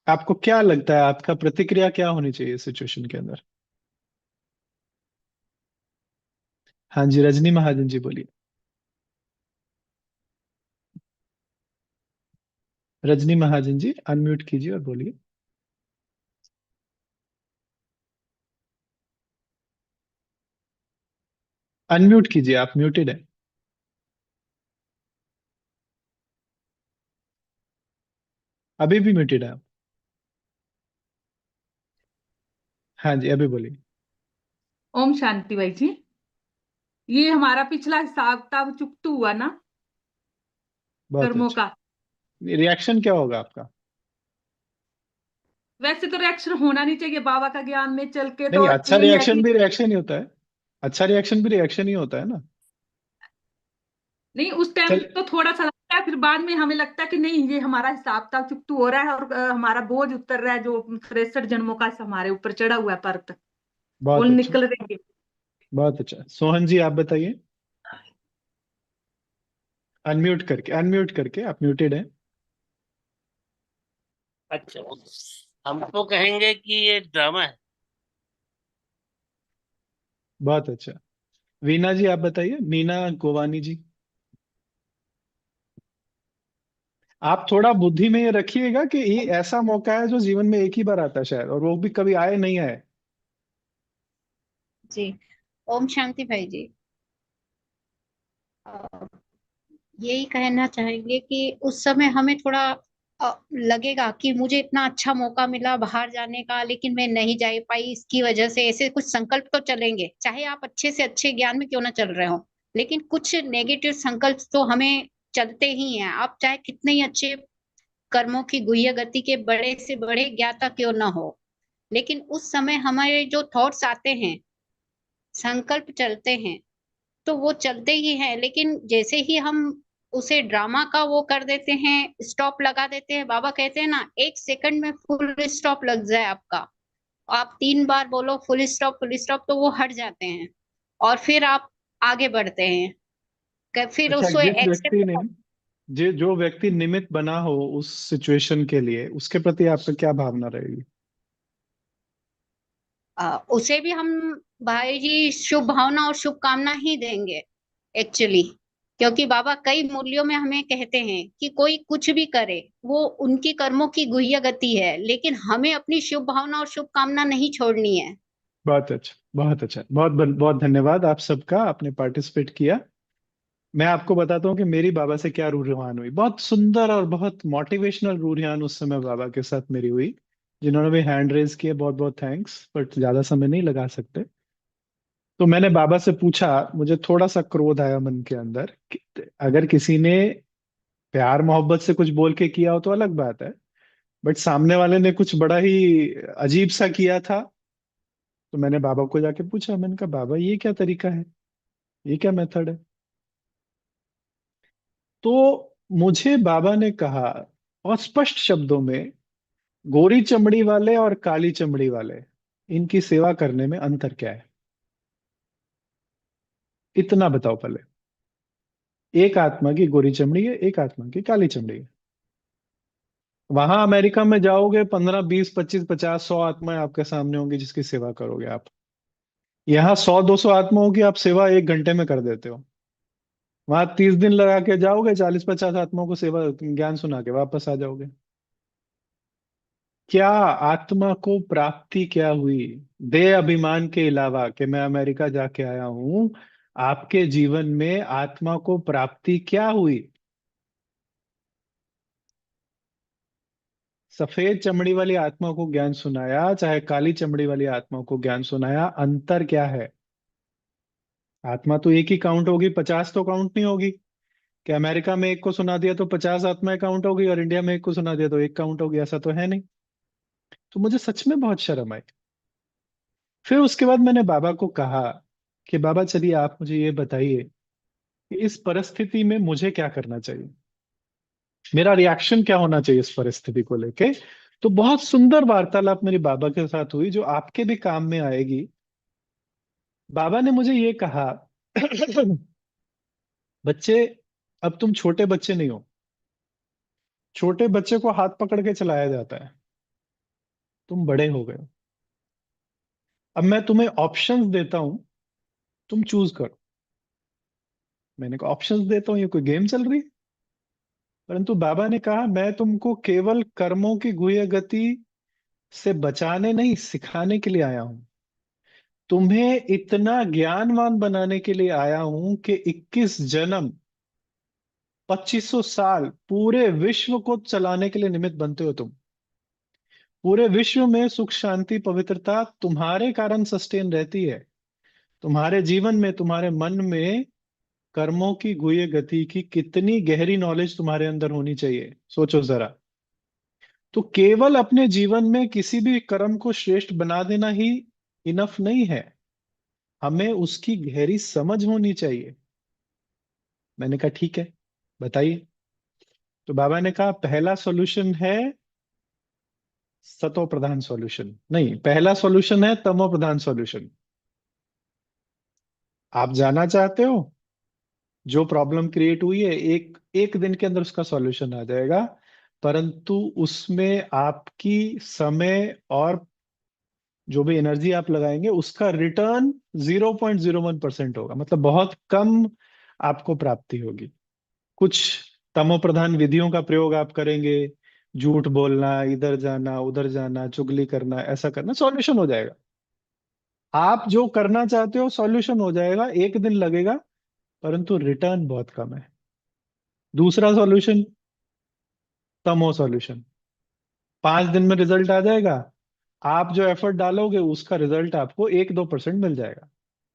आपको क्या लगता है, आपका प्रतिक्रिया क्या होनी चाहिए सिचुएशन के अंदर? हाँ जी, रजनी महाजन जी बोलिए। रजनी महाजन जी अनम्यूट कीजिए और बोलिए। अनम्यूट कीजिए, आप म्यूटेड है। अभी भी म्यूटेड है आप। हाँ जी, अभी बोलिए। ओम शांति भाई जी। ये हमारा पिछला हिसाब किताब चुकता हुआ ना, बहुत कर्मों अच्छा। का। रिएक्शन क्या होगा आपका? वैसे तो रिएक्शन होना नहीं चाहिए, बाबा का ज्ञान में चल के नहीं, तो अच्छा यही है रिएक्शन कि भी रिएक्शन ही होता है। अच्छा रिएक्शन भी रिएक्शन ही होता है ना। नहीं, उस टाइम चल। तो थोड़ा सा लगता है, फिर बाद में हमें लगता है कि नहीं, ये हमारा हिसाब किताब चुकता हो रहा है और हमारा बोझ उतर रहा है, जो 63 जन्मों का हमारे ऊपर चढ़ा हुआ है परत, वो बहुत अच्छा। निकल रही है। बहुत अच्छा, सोहन जी आप बताइए। अनम्यूट करके, आप म्यूटेड है। अच्छा, हम तो कहेंगे कि ये ड्रामा है। बहुत अच्छा। वीना जी आप बताइए, मीना गोवानी जी। आप थोड़ा बुद्धि में ये रखिएगा कि ये ऐसा मौका है जो जीवन में एक ही बार आता है शायद, और वो भी कभी आए नहीं आए। जी। ओम शांति भाई जी। अ, यही कहना चाहेंगे कि उस समय हमें थोड़ा लगेगा कि मुझे इतना अच्छा मौका मिला बाहर जाने का, लेकिन मैं नहीं जा पाई, इसकी वजह से ऐसे कुछ संकल्प तो चलेंगे, चाहे आप अच्छे से अच्छे ज्ञान में क्यों ना चल रहे हो, लेकिन कुछ नेगेटिव संकल्प तो हमें चलते ही हैं। आप चाहे कितने ही अच्छे कर्मों की गुह्य गति के बड़े से बड़े ज्ञाता क्यों ना हो, लेकिन उस समय हमारे जो थॉट्स आते हैं, संकल्प चलते हैं, तो वो चलते ही हैं। लेकिन जैसे ही हम उसे ड्रामा का वो कर देते हैं, स्टॉप लगा देते हैं, बाबा कहते हैं ना, 1 सेकंड में फुल स्टॉप लग जाए आपका, आप 3 बार बोलो फुल स्टॉप, तो वो हट जाते हैं और फिर आप आगे बढ़ते हैं। फिर अच्छा, उसको जिस व्यक्ति ने, एक्सेप्ट, जो व्यक्ति निमित्त बना हो उस सिचुएशन के लिए, उसके प्रति आपका क्या भावना रहेगी? उसे भी हम भाई जी शुभ भावना और शुभकामना ही देंगे एक्चुअली। क्योंकि बाबा कई मूल्यों में हमें कहते हैं कि कोई कुछ भी करे, वो उनकी कर्मों की गुह्य गति है, लेकिन हमें अपनी शुभ भावना और शुभकामना नहीं छोड़नी है। बहुत अच्छा, बहुत अच्छा, बहुत बहुत धन्यवाद आप सबका, आपने पार्टिसिपेट किया। मैं आपको बताता हूँ कि मेरी बाबा से क्या रूहान हुई। बहुत सुंदर और बहुत मोटिवेशनल रूहान उस समय बाबा के साथ मेरी हुई। जिन्होंने भी हैंड रेज किया, बहुत बहुत थैंक्स, बट ज्यादा समय नहीं लगा सकते। तो मैंने बाबा से पूछा, मुझे थोड़ा सा क्रोध आया मन के अंदर कि अगर किसी ने प्यार मोहब्बत से कुछ बोल के किया हो तो अलग बात है, बट सामने वाले ने कुछ बड़ा ही अजीब सा किया था। तो मैंने बाबा को जाके पूछा, मैंने कहा बाबा ये क्या तरीका है, ये क्या मेथड है? तो मुझे बाबा ने कहा और स्पष्ट शब्दों में, गोरी चमड़ी वाले और काली चमड़ी वाले, इनकी सेवा करने में अंतर क्या है? इतना बताओ पहले। एक आत्मा की गोरी चमड़ी है, एक आत्मा की काली चमड़ी है। वहां अमेरिका में जाओगे, 15 20 25 50 100 आत्माएं आपके सामने होंगी जिसकी सेवा करोगे आप। यहाँ 100 200 आत्माओं की आप सेवा 1 घंटे में कर देते हो। वहां 30 दिन लगा के जाओगे, 40 50 आत्माओं को सेवा ज्ञान सुना के वापस आ जाओगे। क्या आत्मा को प्राप्ति क्या हुई? देह अभिमान के अलावा कि मैं अमेरिका जाके आया हूं, आपके जीवन में आत्मा को प्राप्ति क्या हुई? सफेद चमड़ी वाली आत्मा को ज्ञान सुनाया, चाहे काली चमड़ी वाली आत्मा को ज्ञान सुनाया, अंतर क्या है? आत्मा तो एक ही काउंट होगी, 50 तो काउंट नहीं होगी। कि अमेरिका में एक को सुना दिया तो 50 आत्माएं काउंट होगी, और इंडिया में एक को सुना दिया तो एक काउंट होगी, ऐसा तो है नहीं। तो मुझे सच में बहुत शर्म आई। फिर उसके बाद मैंने बाबा को कहा कि बाबा चलिए आप मुझे ये बताइए कि इस परिस्थिति में मुझे क्या करना चाहिए, मेरा रिएक्शन क्या होना चाहिए इस परिस्थिति को लेके। तो बहुत सुंदर वार्तालाप मेरी बाबा के साथ हुई, जो आपके भी काम में आएगी। बाबा ने मुझे ये कहा, बच्चे, अब तुम छोटे बच्चे नहीं हो। छोटे बच्चे को हाथ पकड़ के चलाया जाता है, तुम बड़े हो गए हो। अब मैं तुम्हें ऑप्शंस देता हूं, तुम चूज करो। मैंने कहा ऑप्शंस देता हूँ, ये कोई गेम चल रही है? परंतु बाबा ने कहा मैं तुमको केवल कर्मों की गुह्य गति से बचाने नहीं, सिखाने के लिए आया हूं। तुम्हें इतना ज्ञानवान बनाने के लिए आया हूं कि 21 जन्म, 2500 साल पूरे विश्व को चलाने के लिए निमित्त बनते हो तुम। पूरे विश्व में सुख शांति पवित्रता तुम्हारे कारण सस्टेन रहती है। तुम्हारे जीवन में, तुम्हारे मन में कर्मों की गुह्य गति की कितनी गहरी नॉलेज तुम्हारे अंदर होनी चाहिए, सोचो जरा। तो केवल अपने जीवन में किसी भी कर्म को श्रेष्ठ बना देना ही इनफ नहीं है, हमें उसकी गहरी समझ होनी चाहिए। मैंने कहा ठीक है, बताइए। तो बाबा ने कहा पहला सॉल्यूशन है सतो प्रधान सॉल्यूशन, नहीं, पहला सॉल्यूशन है तमो प्रधान सॉल्यूशन। आप जाना चाहते हो, जो प्रॉब्लम क्रिएट हुई है, एक एक दिन के अंदर उसका सॉल्यूशन आ जाएगा। परंतु उसमें आपकी समय और जो भी एनर्जी आप लगाएंगे उसका रिटर्न 0.01% होगा, मतलब बहुत कम आपको प्राप्ति होगी। कुछ तमो प्रधान विधियों का प्रयोग आप करेंगे, झूठ बोलना, इधर जाना उधर जाना, चुगली करना, ऐसा करना, सॉल्यूशन हो जाएगा। आप जो करना चाहते हो सॉल्यूशन हो जाएगा, एक दिन लगेगा, परंतु रिटर्न बहुत कम है। दूसरा सॉल्यूशन, तमो सॉल्यूशन, 5 दिन में रिजल्ट आ जाएगा। आप जो एफर्ट डालोगे उसका रिजल्ट आपको 1-2% मिल जाएगा।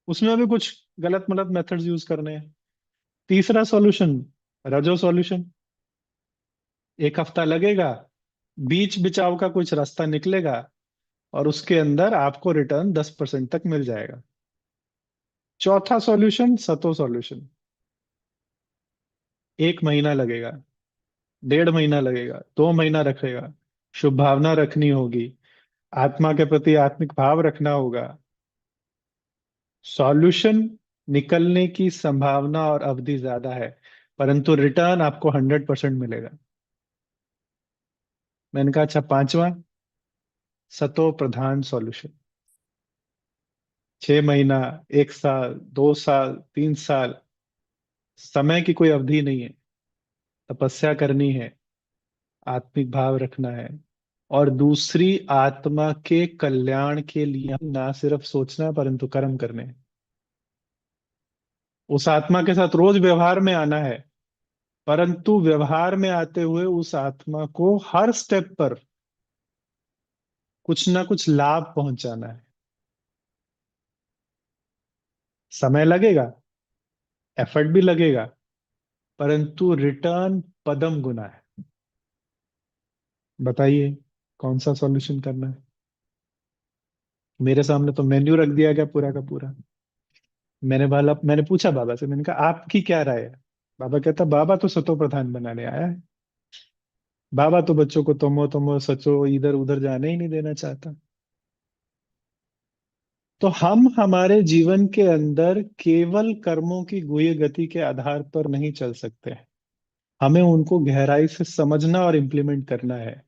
उसमें भी कुछ गलत मलत मेथड्स यूज करने हैं। तीसरा सॉल्यूशन, रजो सॉल्यूशन, 1 हफ्ता लगेगा, बीच बिचाव का कुछ रास्ता निकलेगा, और उसके अंदर आपको रिटर्न 10% तक मिल जाएगा। चौथा सॉल्यूशन, सतो सॉल्यूशन, 1 महीना लगेगा, 1.5 महीना लगेगा, 2 महीना रखेगा। शुभ भावना रखनी होगी, आत्मा के प्रति आत्मिक भाव रखना होगा। सॉल्यूशन निकलने की संभावना और अवधि ज्यादा है, परंतु रिटर्न आपको 100% मिलेगा। मैंने कहा अच्छा, पांचवा, सतो प्रधान सॉल्यूशन, 6 महीना, 1 साल, 2 साल, 3 साल, समय की कोई अवधि नहीं है। तपस्या करनी है, आत्मिक भाव रखना है, और दूसरी आत्मा के कल्याण के लिए ना सिर्फ सोचना परंतु कर्म करने हैं। उस आत्मा के साथ रोज व्यवहार में आना है, परंतु व्यवहार में आते हुए उस आत्मा को हर स्टेप पर कुछ ना कुछ लाभ पहुंचाना है। समय लगेगा, एफर्ट भी लगेगा, परंतु रिटर्न पदम गुना है। बताइए कौन सा सॉल्यूशन करना है? मेरे सामने तो मेन्यू रख दिया गया पूरा का पूरा। मैंने पूछा बाबा से, मैंने कहा आपकी क्या राय है? बाबा कहता बाबा तो सतो प्रधान बनाने आया है, बाबा तो बच्चों को तमो तमो सचो इधर उधर जाने ही नहीं देना चाहता। तो हम हमारे जीवन के अंदर केवल कर्मों की गुह्य गति के आधार पर नहीं चल सकते, हमें उनको गहराई से समझना और इम्प्लीमेंट करना है।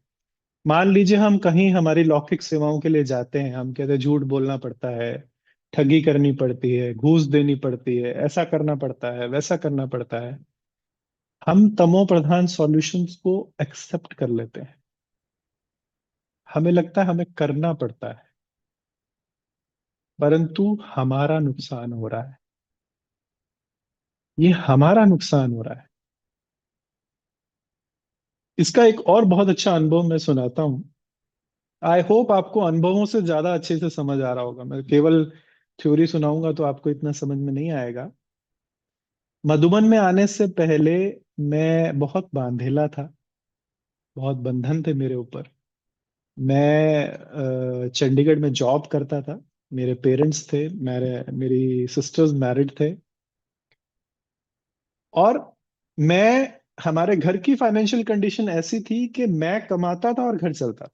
मान लीजिए हम कहीं हमारी लौकिक सेवाओं के लिए जाते हैं, हम कहते हैं झूठ बोलना पड़ता है, ठगी करनी पड़ती है, घूस देनी पड़ती है, ऐसा करना पड़ता है, वैसा करना पड़ता है। हम तमो प्रधान सॉल्यूशंस को एक्सेप्ट कर लेते हैं, हमें लगता है हमें करना पड़ता है, परंतु हमारा नुकसान हो रहा है। ये हमारा नुकसान हो रहा है। इसका एक और बहुत अच्छा अनुभव मैं सुनाता हूँ। आई होप आपको अनुभवों से ज्यादा अच्छे से समझ आ रहा होगा। मैं केवल थ्योरी सुनाऊंगा तो आपको इतना समझ में नहीं आएगा। मधुबन में आने से पहले मैं बहुत बांधेला था, बहुत बंधन थे मेरे ऊपर। मैं चंडीगढ़ में जॉब करता था। मेरे पेरेंट्स थे, मेरी सिस्टर्स मैरिड थे, और मैं हमारे घर की फाइनेंशियल कंडीशन ऐसी थी कि मैं कमाता था और घर चलता था।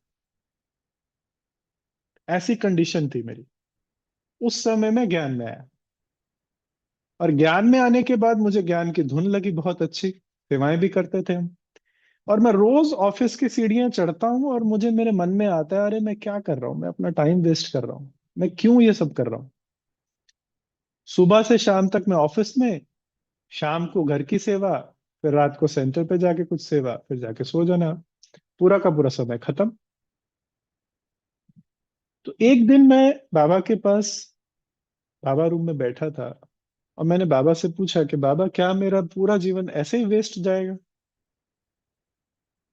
ऐसी कंडीशन थी मेरी। उस समय में ज्ञान में आया, और ज्ञान में आने के बाद मुझे ज्ञान की धुन लगी बहुत अच्छी। सेवाएं भी करते थे हम। और मैं रोज ऑफिस की सीढ़ियां चढ़ता हूँ और मुझे मेरे मन में आता है, अरे मैं क्या कर रहा हूँ, मैं अपना टाइम वेस्ट कर रहा हूँ, मैं क्यों ये सब कर रहा हूँ। सुबह से शाम तक मैं ऑफिस में, शाम को घर की सेवा, फिर रात को सेंटर पे जाके कुछ सेवा, फिर जाके सो जाना। पूरा का पूरा समय खत्म। तो एक दिन मैं बाबा के पास, बाबा रूम में बैठा था, और मैंने बाबा से पूछा कि बाबा, क्या मेरा पूरा जीवन ऐसे ही वेस्ट जाएगा?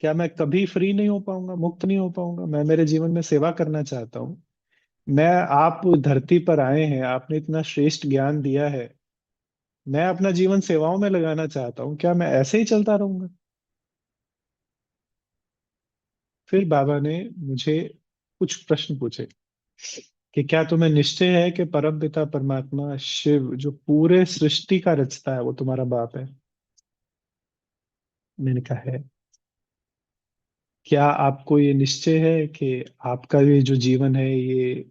क्या मैं कभी फ्री नहीं हो पाऊंगा, मुक्त नहीं हो पाऊंगा? मैं मेरे जीवन में सेवा करना चाहता हूँ। मैं, आप धरती पर आए हैं, आपने इतना श्रेष्ठ ज्ञान दिया है, मैं अपना जीवन सेवाओं में लगाना चाहता हूँ, क्या मैं ऐसे ही चलता रहूंगा? फिर बाबा ने मुझे कुछ प्रश्न पूछे कि क्या तुम्हें निश्चय है कि परम पिता परमात्मा शिव जो पूरे सृष्टि का रचता है वो तुम्हारा बाप है? मैंने कहा है। क्या आपको ये निश्चय है कि आपका ये जो जीवन है, ये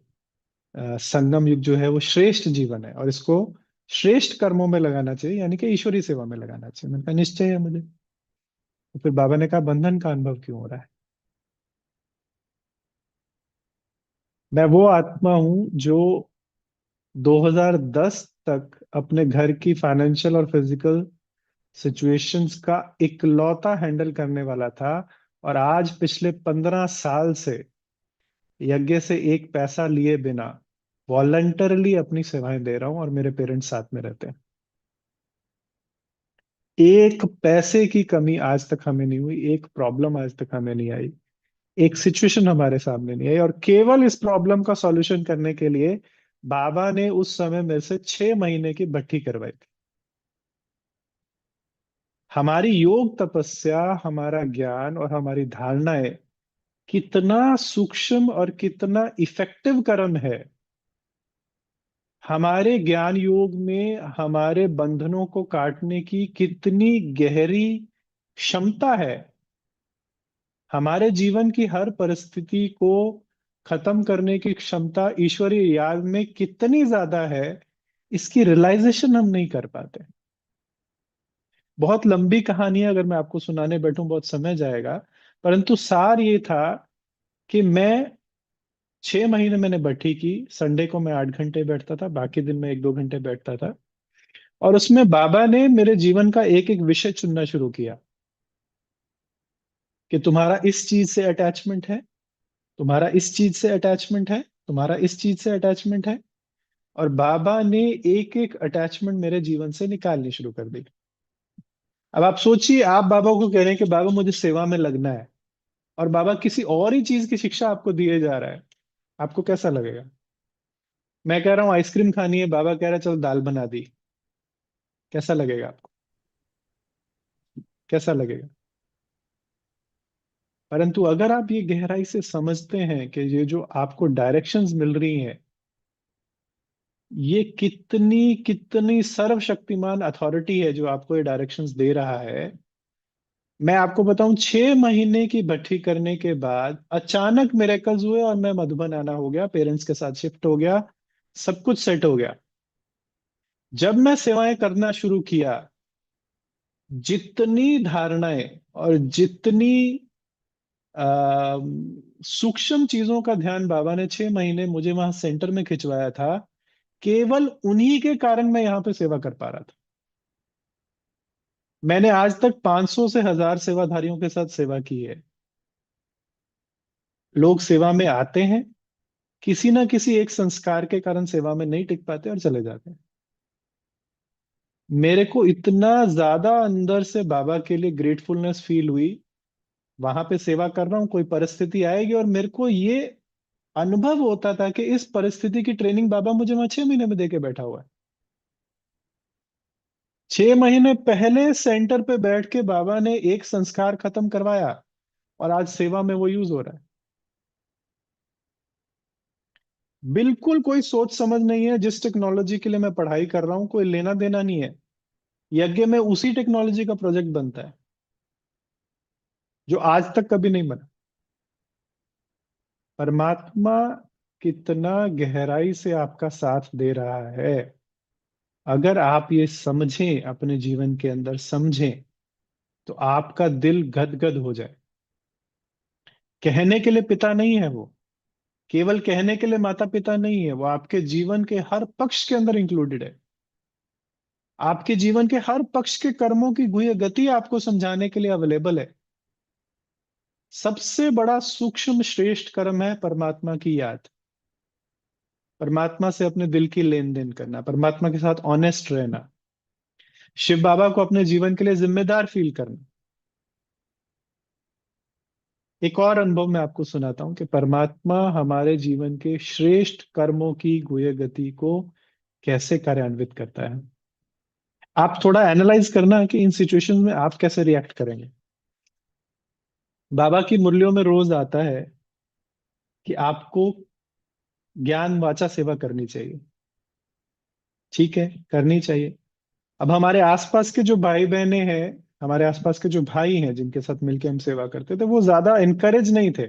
संगम युग जो है वो श्रेष्ठ जीवन है, और इसको श्रेष्ठ कर्मों में लगाना चाहिए, यानी कि ईश्वरीय सेवा में लगाना चाहिए? मैंने कहा निश्चय है मुझे। तो फिर बाबा ने कहा, बंधन का अनुभव क्यों हो रहा है? मैं वो आत्मा हूं जो 2010 तक अपने घर की फाइनेंशियल और फिजिकल सिचुएशंस का इकलौता हैंडल करने वाला था, और आज पिछले 15 साल से यज्ञ से एक पैसा लिए बिना वॉलंटरली अपनी सेवाएं दे रहा हूं, और मेरे पेरेंट्स साथ में रहते हैं। एक पैसे की कमी आज तक हमें नहीं हुई, एक प्रॉब्लम आज तक हमें नहीं आई, एक सिचुएशन हमारे सामने नहीं आई। और केवल इस प्रॉब्लम का सॉल्यूशन करने के लिए बाबा ने उस समय मेरे से 6 महीने की भट्ठी करवाई थी। हमारी योग तपस्या, हमारा ज्ञान और हमारी धारणाएं कितना सूक्ष्म और कितना इफेक्टिव कर्म है। हमारे ज्ञान योग में हमारे बंधनों को काटने की कितनी गहरी क्षमता है। हमारे जीवन की हर परिस्थिति को खत्म करने की क्षमता ईश्वरीय याद में कितनी ज्यादा है, इसकी रियलाइजेशन हम नहीं कर पाते। बहुत लंबी कहानी है, अगर मैं आपको सुनाने बैठूं बहुत समय जाएगा। परंतु सार ये था कि मैं 6 महीने मैंने भट्ठी की। संडे को मैं 8 घंटे बैठता था, बाकी दिन में 1-2 घंटे बैठता था। और उसमें बाबा ने मेरे जीवन का एक एक विषय चुनना शुरू किया कि तुम्हारा इस चीज से अटैचमेंट है, तुम्हारा इस चीज से अटैचमेंट है, तुम्हारा इस चीज से अटैचमेंट है। और बाबा ने एक एक अटैचमेंट मेरे जीवन से निकालनी शुरू कर दी। अब आप सोचिए, आप बाबा को कह रहे हैं कि बाबा मुझे सेवा में लगना है, और बाबा किसी और ही चीज की शिक्षा आपको दिए जा रहा है, आपको कैसा लगेगा? मैं कह रहा हूँ आइसक्रीम खानी है, बाबा कह रहा है चल दाल बना दी। कैसा लगेगा आपको? कैसा लगेगा? परंतु अगर आप ये गहराई से समझते हैं कि ये जो आपको डायरेक्शंस मिल रही हैं, ये कितनी कितनी सर्वशक्तिमान अथॉरिटी है जो आपको ये डायरेक्शंस दे रहा है। मैं आपको बताऊं, 6 महीने की भट्ठी करने के बाद अचानक मिरेकल्स हुए, और मैं मधुबन आना हो गया, पेरेंट्स के साथ शिफ्ट हो गया, सब कुछ सेट हो गया। जब मैं सेवाएं करना शुरू किया, जितनी धारणाएं और जितनी सूक्ष्म चीजों का ध्यान बाबा ने 6 महीने मुझे वहां सेंटर में खिंचवाया था, केवल उन्हीं के कारण मैं यहाँ पे सेवा कर पा रहा था। मैंने आज तक 500 से 1000 सेवाधारियों के साथ सेवा की है। लोग सेवा में आते हैं, किसी ना किसी एक संस्कार के कारण सेवा में नहीं टिक पाते और चले जाते हैं। मेरे को इतना ज्यादा अंदर से बाबा के लिए ग्रेटफुलनेस फील हुई, वहां पे सेवा कर रहा हूँ, कोई परिस्थिति आएगी और मेरे को ये अनुभव होता था कि इस परिस्थिति की ट्रेनिंग बाबा मुझे वहां 6 महीने में देके बैठा हुआ है। 6 महीने पहले सेंटर पे बैठ के बाबा ने एक संस्कार खत्म करवाया और आज सेवा में वो यूज हो रहा है। बिल्कुल कोई सोच समझ नहीं है, जिस टेक्नोलॉजी के लिए मैं पढ़ाई कर रहा हूँ कोई लेना देना नहीं है। यज्ञ में उसी टेक्नोलॉजी का प्रोजेक्ट बनता है जो आज तक कभी नहीं बना। परमात्मा कितना गहराई से आपका साथ दे रहा है, अगर आप ये समझें, अपने जीवन के अंदर समझें, तो आपका दिल गदगद हो जाए। कहने के लिए पिता नहीं है वो, केवल कहने के लिए माता पिता नहीं है, वो आपके जीवन के हर पक्ष के अंदर इंक्लूडेड है। आपके जीवन के हर पक्ष के कर्मों की गुह्य गति आपको समझाने के लिए अवेलेबल है। सबसे बड़ा सूक्ष्म श्रेष्ठ कर्म है परमात्मा की याद, परमात्मा से अपने दिल की लेन देन करना, परमात्मा के साथ ऑनेस्ट रहना, शिव बाबा को अपने जीवन के लिए जिम्मेदार फील करना। एक और अनुभव मैं आपको सुनाता हूं कि परमात्मा हमारे जीवन के श्रेष्ठ कर्मों की गुह्य गति को कैसे कार्यान्वित करता है। आप थोड़ा एनालाइज करना कि इन सिचुएशंस में आप कैसे रिएक्ट करेंगे। बाबा की मुरलियों में रोज आता है कि आपको ज्ञान वाचा सेवा करनी चाहिए। ठीक है, करनी चाहिए। अब हमारे आसपास के जो भाई बहने हैं, हमारे आसपास के जो भाई हैं जिनके साथ मिलकर हम सेवा करते थे, वो ज्यादा इनकरेज नहीं थे,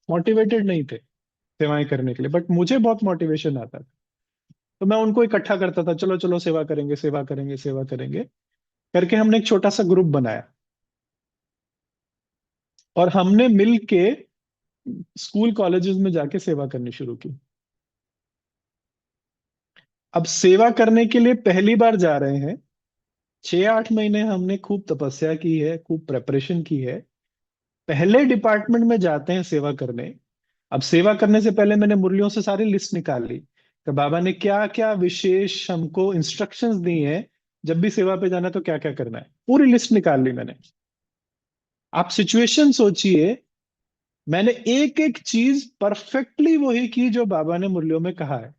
मोटिवेटेड नहीं थे सेवाएं करने के लिए, बट मुझे बहुत मोटिवेशन आता था। तो मैं उनको इकट्ठा करता था, चलो चलो सेवा करेंगे, सेवा करेंगे, सेवा करेंगे करके हमने एक छोटा सा ग्रुप बनाया और हमने मिल के स्कूल कॉलेजेस में जाके सेवा करनी शुरू की। अब सेवा करने के लिए पहली बार जा रहे हैं, 6-8 महीने हमने खूब तपस्या की है, खूब प्रेपरेशन की है। पहले डिपार्टमेंट में जाते हैं सेवा करने। अब सेवा करने से पहले मैंने मुरलियों से सारी लिस्ट निकाल ली कि बाबा ने क्या क्या विशेष हमको इंस्ट्रक्शंस दी हैं, जब भी सेवा पे जाना है तो क्या क्या करना है, पूरी लिस्ट निकाल ली मैंने। आप सिचुएशन सोचिए, मैंने एक एक चीज परफेक्टली वही की जो बाबा ने मुरलियों में कहा है।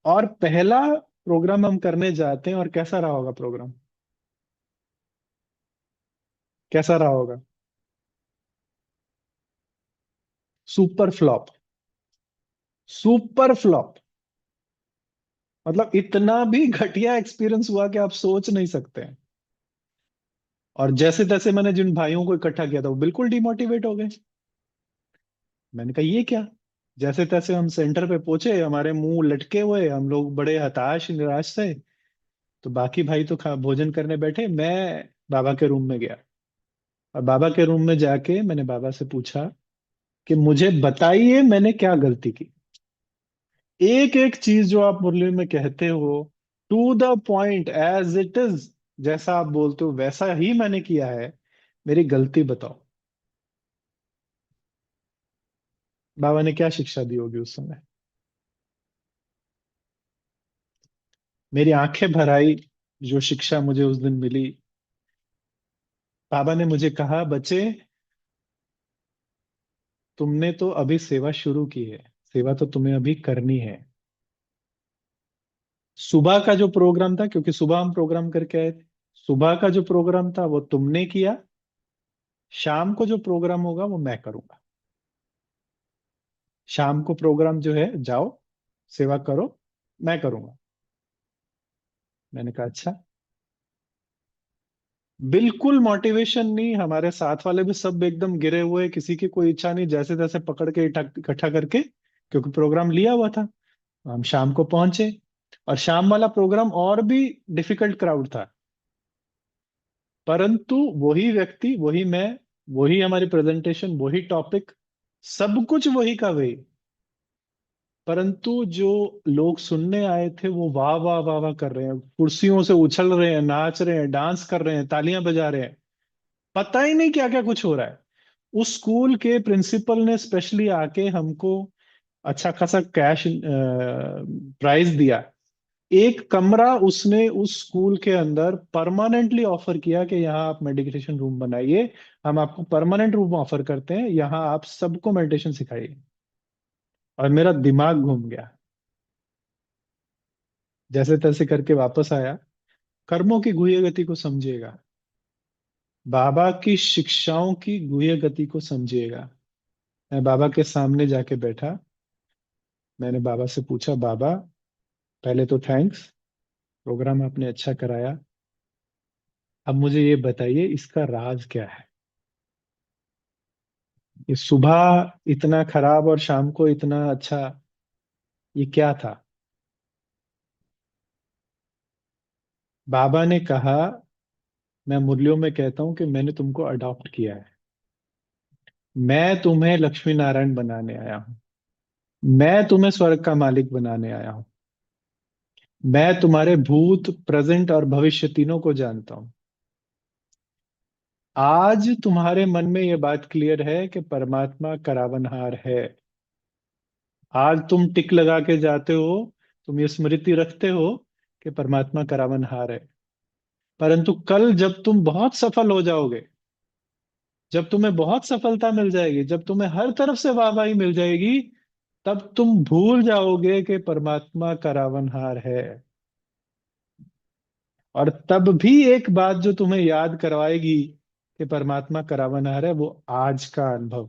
और पहला प्रोग्राम हम करने जाते हैं और कैसा रहा होगा प्रोग्राम, कैसा रहा होगा? Super flop, super flop. मतलब इतना भी घटिया एक्सपीरियंस हुआ कि आप सोच नहीं सकते हैं। और जैसे तैसे मैंने जिन भाइयों को इकट्ठा किया था वो बिल्कुल डिमोटिवेट हो गए। मैंने कहा ये क्या। जैसे तैसे हम सेंटर पे पहुंचे, हमारे मुंह लटके हुए, हम लोग बड़े हताश निराश थे। तो बाकी भाई तो खा भोजन करने बैठे, मैं बाबा के रूम में गया। और बाबा के रूम में जाके मैंने बाबा से पूछा कि मुझे बताइए मैंने क्या गलती की। एक एक चीज जो आप मुरली में कहते हो, to the point as it is, जैसा आप बोलते हो वैसा ही मैंने किया है, मेरी गलती बताओ। बाबा ने क्या शिक्षा दी होगी उस समय। मेरी आंखें भर आई जो शिक्षा मुझे उस दिन मिली। बाबा ने मुझे कहा, बच्चे तुमने तो अभी सेवा शुरू की है, सेवा तो तुम्हें अभी करनी है। सुबह का जो प्रोग्राम था, क्योंकि सुबह हम प्रोग्राम करके आए थे, सुबह का जो प्रोग्राम था वो तुमने किया, शाम को जो प्रोग्राम होगा वो मैं करूंगा। शाम को प्रोग्राम जो है जाओ सेवा करो, मैं करूंगा। मैंने कहा अच्छा। बिल्कुल मोटिवेशन नहीं, हमारे साथ वाले भी सब एकदम गिरे हुए, किसी की कोई इच्छा नहीं, जैसे तैसे पकड़ के इकट्ठा करके, क्योंकि प्रोग्राम लिया हुआ था। हम शाम को पहुंचे और शाम वाला प्रोग्राम और भी डिफिकल्ट क्राउड था, परंतु वही व्यक्ति, वही मैं, वही हमारी प्रेजेंटेशन, वही टॉपिक, सब कुछ वही का वही। परंतु जो लोग सुनने आए थे वो वाह वाह वाह वाह कर रहे हैं, कुर्सियों से उछल रहे हैं, नाच रहे हैं, डांस कर रहे हैं, तालियां बजा रहे हैं, पता ही नहीं क्या क्या कुछ हो रहा है। उस स्कूल के प्रिंसिपल ने स्पेशली आके हमको अच्छा खासा कैश प्राइज दिया। एक कमरा उसने उस स्कूल के अंदर परमानेंटली ऑफर किया कि यहाँ आप मेडिटेशन रूम बनाइए, हम आपको परमानेंट रूम ऑफर करते हैं, यहाँ आप सबको मेडिटेशन सिखाइए। और मेरा दिमाग घूम गया। जैसे तैसे करके वापस आया। कर्मों की गुह्य गति को समझिएगा, बाबा की शिक्षाओं की गुह्य गति को समझिएगा। मैं बाबा के सामने जाके बैठा। मैंने बाबा से पूछा, बाबा पहले तो थैंक्स, प्रोग्राम आपने अच्छा कराया। अब मुझे ये बताइए इसका राज क्या है। ये सुबह इतना खराब और शाम को इतना अच्छा, ये क्या था। बाबा ने कहा, मैं मुरलियों में कहता हूं कि मैंने तुमको अडॉप्ट किया है। मैं तुम्हें लक्ष्मी नारायण बनाने आया हूं। मैं तुम्हें स्वर्ग का मालिक बनाने आया हूं। मैं तुम्हारे भूत, प्रेजेंट और भविष्य तीनों को जानता हूं। आज तुम्हारे मन में यह बात क्लियर है कि परमात्मा करावनहार है। आज तुम टिक लगा के जाते हो, तुम ये स्मृति रखते हो कि परमात्मा करावनहार है। परंतु कल जब तुम बहुत सफल हो जाओगे, जब तुम्हें बहुत सफलता मिल जाएगी, जब तुम्हें हर तरफ से वाहवाही मिल जाएगी, तब तुम भूल जाओगे कि परमात्मा करावनहार है। और तब भी एक बात जो तुम्हें याद करवाएगी कि परमात्मा करावनहार है, वो आज का अनुभव।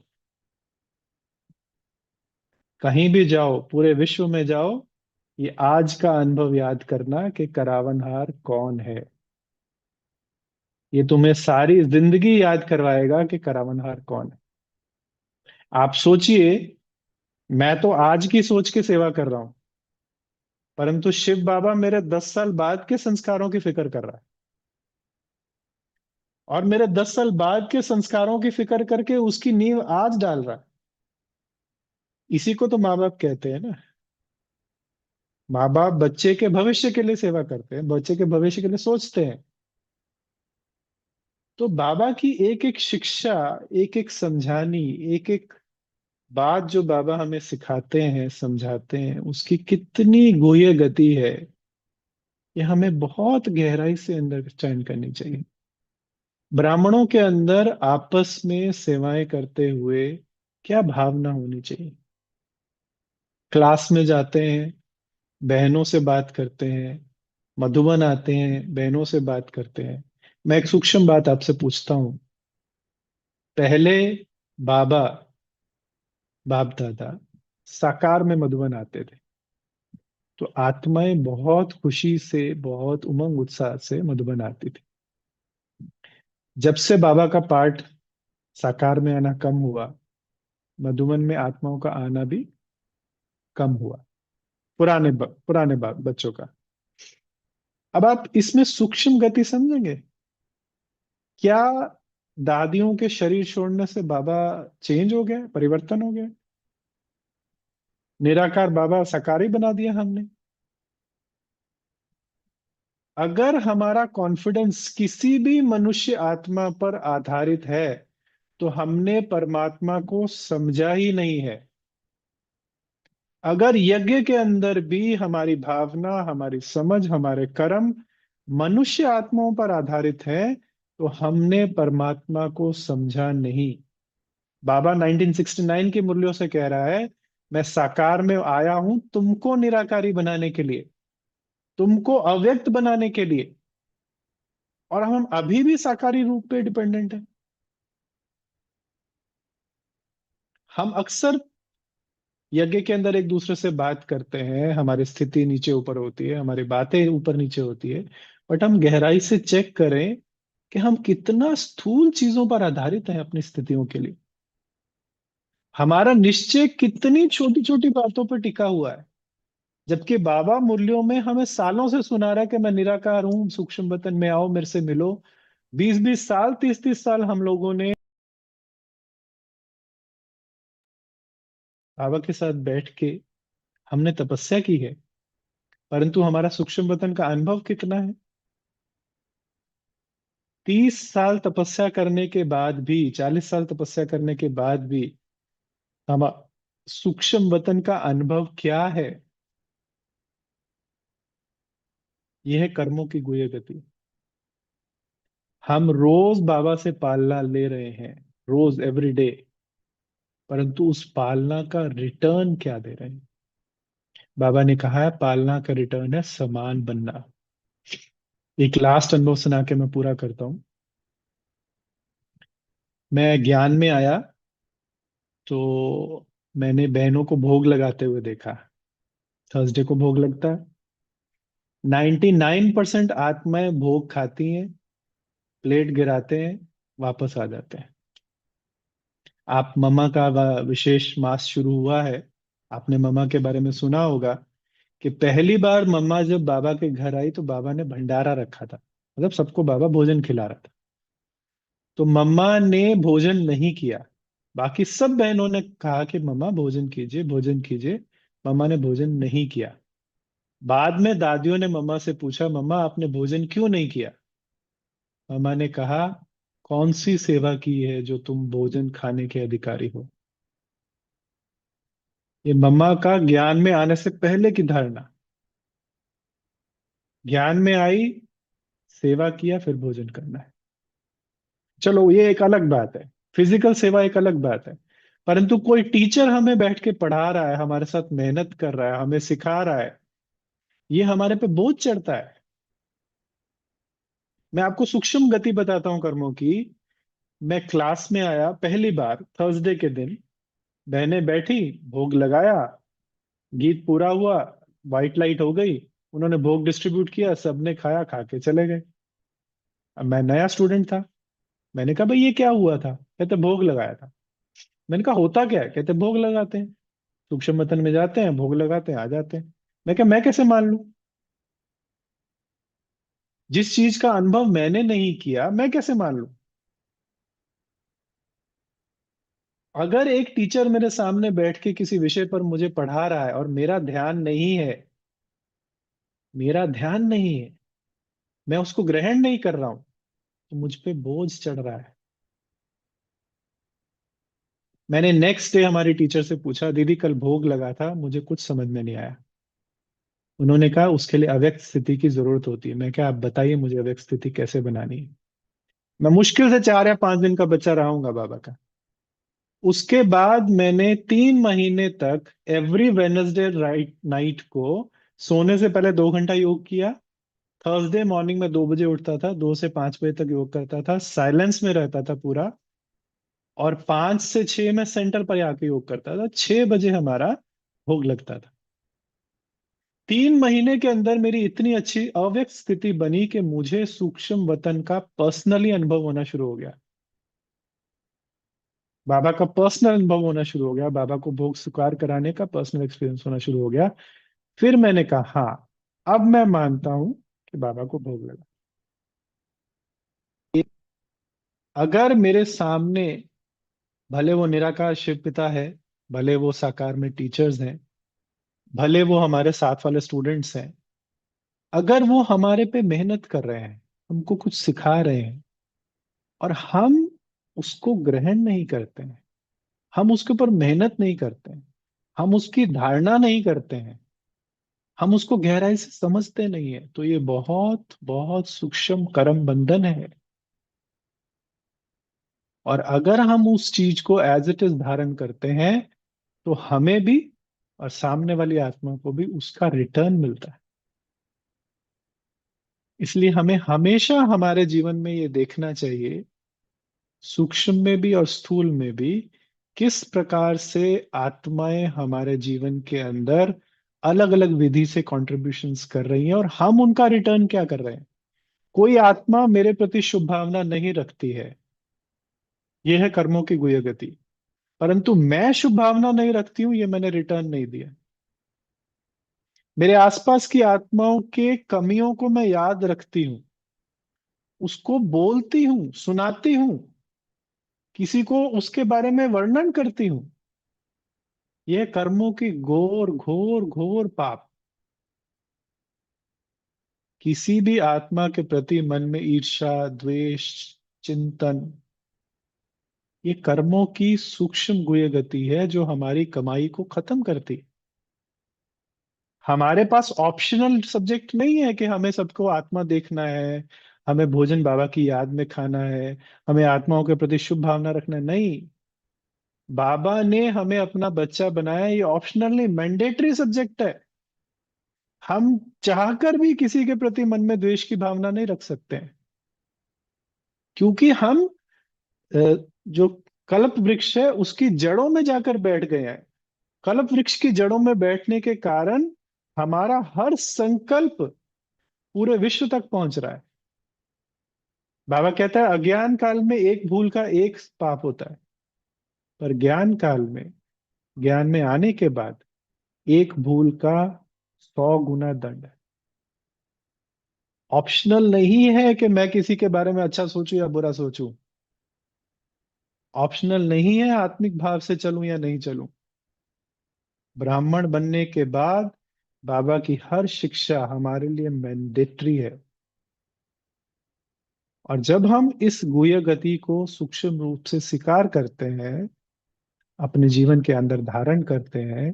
कहीं भी जाओ, पूरे विश्व में जाओ, ये आज का अनुभव याद करना कि करावनहार कौन है। ये तुम्हें सारी जिंदगी याद करवाएगा कि करावनहार कौन है। आप सोचिए, मैं तो आज की सोच के सेवा कर रहा हूं, परंतु शिव बाबा मेरे 10 साल बाद के संस्कारों की फिक्र कर रहा है। और मेरे 10 साल बाद के संस्कारों की फिक्र करके उसकी नींव आज डाल रहा है। इसी को तो माँ बाप कहते हैं ना। माँ बाप बच्चे के भविष्य के लिए सेवा करते हैं, बच्चे के भविष्य के लिए सोचते हैं। तो बाबा की एक एक शिक्षा, एक एक समझानी, एक एक बात जो बाबा हमें सिखाते हैं, समझाते हैं, उसकी कितनी गुह्य गति है, ये हमें बहुत गहराई से अंडरस्टैंड करनी चाहिए। ब्राह्मणों के अंदर आपस में सेवाएं करते हुए क्या भावना होनी चाहिए। क्लास में जाते हैं, बहनों से बात करते हैं, मधुबन आते हैं, बहनों से बात करते हैं। मैं एक सूक्ष्म बात आपसे पूछता हूँ। पहले बाबा, बाप दादा साकार में मधुबन आते थे, तो आत्माएं बहुत खुशी से, बहुत उमंग उत्साह से मधुबन आती थी। जब से बाबा का पाठ साकार में आना कम हुआ, मधुबन में आत्माओं का आना भी कम हुआ। पुराने बच्चों का। अब आप इसमें सूक्ष्म गति समझेंगे। क्या दादियों के शरीर छोड़ने से बाबा चेंज हो गया, परिवर्तन हो गया? निराकार बाबा साकार ही बना दिया हमने। अगर हमारा कॉन्फिडेंस किसी भी मनुष्य आत्मा पर आधारित है, तो हमने परमात्मा को समझा ही नहीं है। अगर यज्ञ के अंदर भी हमारी भावना, हमारी समझ, हमारे कर्म मनुष्य आत्माओं पर आधारित है, तो हमने परमात्मा को समझा नहीं। बाबा 1969 की मुरलियों से कह रहा है, मैं साकार में आया हूं तुमको निराकारी बनाने के लिए, तुमको अव्यक्त बनाने के लिए। और हम अभी भी साकारी रूप पे डिपेंडेंट है। हम अक्सर यज्ञ के अंदर एक दूसरे से बात करते हैं, हमारी स्थिति नीचे ऊपर होती है, हमारी बातें ऊपर नीचे होती है, बट हम गहराई से चेक करें कि हम कितना स्थूल चीजों पर आधारित हैं अपनी स्थितियों के लिए। हमारा निश्चय कितनी छोटी छोटी बातों पर टिका हुआ है। जबकि बाबा मुरलियों में हमें सालों से सुना रहा है कि मैं निराकार हूं, सूक्ष्म वतन में आओ, मेरे से मिलो। 20-20 साल, 30-30 साल हम लोगों ने बाबा के साथ बैठ के हमने तपस्या की है, परंतु हमारा सूक्ष्म वतन का अनुभव कितना है? 30 साल तपस्या करने के बाद भी, 40 साल तपस्या करने के बाद भी हम सूक्ष्म वतन का अनुभव क्या है? यह है कर्मों की गुह्य गति। हम रोज बाबा से पालना ले रहे हैं, रोज, एवरी डे, परंतु उस पालना का रिटर्न क्या दे रहे हैं? बाबा ने कहा है पालना का रिटर्न है समान बनना। एक लास्ट अनुभव सुना के मैं पूरा करता हूं। मैं ज्ञान में आया तो मैंने बहनों को भोग लगाते हुए देखा। थर्सडे को भोग लगता है। 99% आत्माएं भोग खाती हैं, प्लेट गिराते हैं, वापस आ जाते हैं। आप मम्मा का विशेष मास शुरू हुआ है, आपने मम्मा के बारे में सुना होगा कि पहली बार मम्मा जब बाबा के घर आई तो बाबा ने भंडारा रखा था, मतलब सबको बाबा भोजन खिला रहा था। तो मम्मा ने भोजन नहीं किया। बाकी सब बहनों ने कहा कि मम्मा भोजन कीजिए, भोजन कीजिए। मम्मा ने भोजन नहीं किया। बाद में दादियों ने मम्मा से पूछा, मम्मा आपने भोजन क्यों नहीं किया? मम्मा ने कहा, कौन सी सेवा की है जो तुम भोजन खाने के अधिकारी हो? ये मम्मा का ज्ञान में आने से पहले की धारणा। ज्ञान में आई, सेवा किया, फिर भोजन करना है। चलो ये एक अलग बात है, फिजिकल सेवा एक अलग बात है। परंतु कोई टीचर हमें बैठ के पढ़ा रहा है, हमारे साथ मेहनत कर रहा है, हमें सिखा रहा है, ये हमारे पे बोझ चढ़ता है। मैं आपको सूक्ष्म गति बताता हूँ कर्मों की। मैं क्लास में आया पहली बार थर्सडे के दिन, बहनें बैठी, भोग लगाया, गीत पूरा हुआ, वाइट लाइट हो गई, उन्होंने भोग डिस्ट्रीब्यूट किया, सबने खाया, खा के चले गए। अब मैं नया स्टूडेंट था, मैंने कहा भाई ये क्या हुआ था? कहते भोग लगाया था। मैंने कहा होता क्या है? कहते भोग लगाते हैं, सूक्ष्म वतन में जाते हैं, भोग लगाते हैं, आ जाते हैं। मैं क्या, मैं कैसे मान लूं? जिस चीज का अनुभव मैंने नहीं किया मैं कैसे मान लूं? अगर एक टीचर मेरे सामने बैठ के किसी विषय पर मुझे पढ़ा रहा है और मेरा ध्यान नहीं है, मेरा ध्यान नहीं है, मैं उसको ग्रहण नहीं कर रहा हूं, तो मुझ पे बोझ चढ़ रहा है। मैंने नेक्स्ट डे हमारी टीचर से पूछा, दीदी कल भोग लगा था, मुझे कुछ समझ में नहीं आया। उन्होंने कहा उसके लिए अव्यक्त स्थिति की जरूरत होती है। मैं क्या, आप बताइए मुझे अव्यक्त स्थिति कैसे बनानी है। मैं मुश्किल से 4 या 5 दिन का बच्चा रहा हूंगा बाबा का। उसके बाद मैंने 3 महीने तक एवरी वेनसडे राइट नाइट को सोने से पहले 2 घंटा योग किया। थर्सडे मॉर्निंग में 2 बजे उठता था, 2 से 5 बजे तक योग करता था, साइलेंस में रहता था पूरा। और 5 से 6 में सेंटर पर आके योग करता था, 6 बजे हमारा भोग लगता था। 3 महीने के अंदर मेरी इतनी अच्छी अव्यक्त स्थिति बनी कि मुझे सूक्ष्म वतन का पर्सनली अनुभव होना शुरू हो गया। बाबा का पर्सनल अनुभव होना शुरू हो गया, बाबा को भोग स्वीकार कराने का पर्सनल एक्सपीरियंस होना शुरू हो गया। फिर मैंने कहा हाँ, अब मैं मानता हूं कि बाबा को भोग लगा। अगर मेरे सामने, भले वो निराकार शिव पिता है, भले वो साकार में टीचर्स हैं, भले वो हमारे साथ वाले स्टूडेंट्स हैं, अगर वो हमारे पे मेहनत कर रहे हैं, हमको कुछ सिखा रहे हैं, और हम उसको ग्रहण नहीं करते हैं, हम उसके ऊपर मेहनत नहीं करते हैं, हम उसकी धारणा नहीं करते हैं, हम उसको गहराई से समझते नहीं है, तो ये बहुत बहुत सूक्ष्म कर्म बंधन है। और अगर हम उस चीज को एज इट इज धारण करते हैं तो हमें भी और सामने वाली आत्मा को भी उसका रिटर्न मिलता है। इसलिए हमें हमेशा हमारे जीवन में ये देखना चाहिए, सूक्ष्म में भी और स्थूल में भी, किस प्रकार से आत्माएं हमारे जीवन के अंदर अलग अलग विधि से कॉन्ट्रीब्यूशंस कर रही हैं और हम उनका रिटर्न क्या कर रहे हैं। कोई आत्मा मेरे प्रति शुभ भावना नहीं रखती है, यह है कर्मों की गुह्य गति। परंतु मैं शुभ भावना नहीं रखती हूं, ये मैंने रिटर्न नहीं दिया। मेरे आसपास की आत्माओं के कमियों को मैं याद रखती हूँ, उसको बोलती हूँ, सुनाती हूँ, किसी को उसके बारे में वर्णन करती हूँ। यह कर्मों की घोर घोर घोर पाप। किसी भी आत्मा के प्रति मन में ईर्ष्या, द्वेष, चिंतन, ये कर्मों की सूक्ष्म गुह्य गति है जो हमारी कमाई को खत्म करती है। हमारे पास ऑप्शनल सब्जेक्ट नहीं है कि हमें सबको आत्मा देखना है, हमें भोजन बाबा की याद में खाना है, हमें आत्माओं के प्रति शुभ भावना रखना है। नहीं, बाबा ने हमें अपना बच्चा बनाया, ये ऑप्शनल नहीं, मैंडेटरी सब्जेक्ट है। हम चाहकर भी किसी के प्रति मन में द्वेष की भावना नहीं रख सकते हैं, क्योंकि हम अ, जो कल्प वृक्ष है उसकी जड़ों में जाकर बैठ गए हैं। कल्प वृक्ष की जड़ों में बैठने के कारण हमारा हर संकल्प पूरे विश्व तक पहुंच रहा है। बाबा कहता है अज्ञान काल में एक भूल का एक पाप होता है, पर ज्ञान काल में, ज्ञान में आने के बाद एक भूल का 100 गुना दंड है। ऑप्शनल नहीं है कि मैं किसी के बारे में अच्छा सोचूं या बुरा सोचूं। ऑप्शनल नहीं है आत्मिक भाव से चलूं या नहीं चलूं। ब्राह्मण बनने के बाद बाबा की हर शिक्षा हमारे लिए मैंडेटरी है। और जब हम इस गुह्य गति को सूक्ष्म रूप से स्वीकार करते हैं, अपने जीवन के अंदर धारण करते हैं,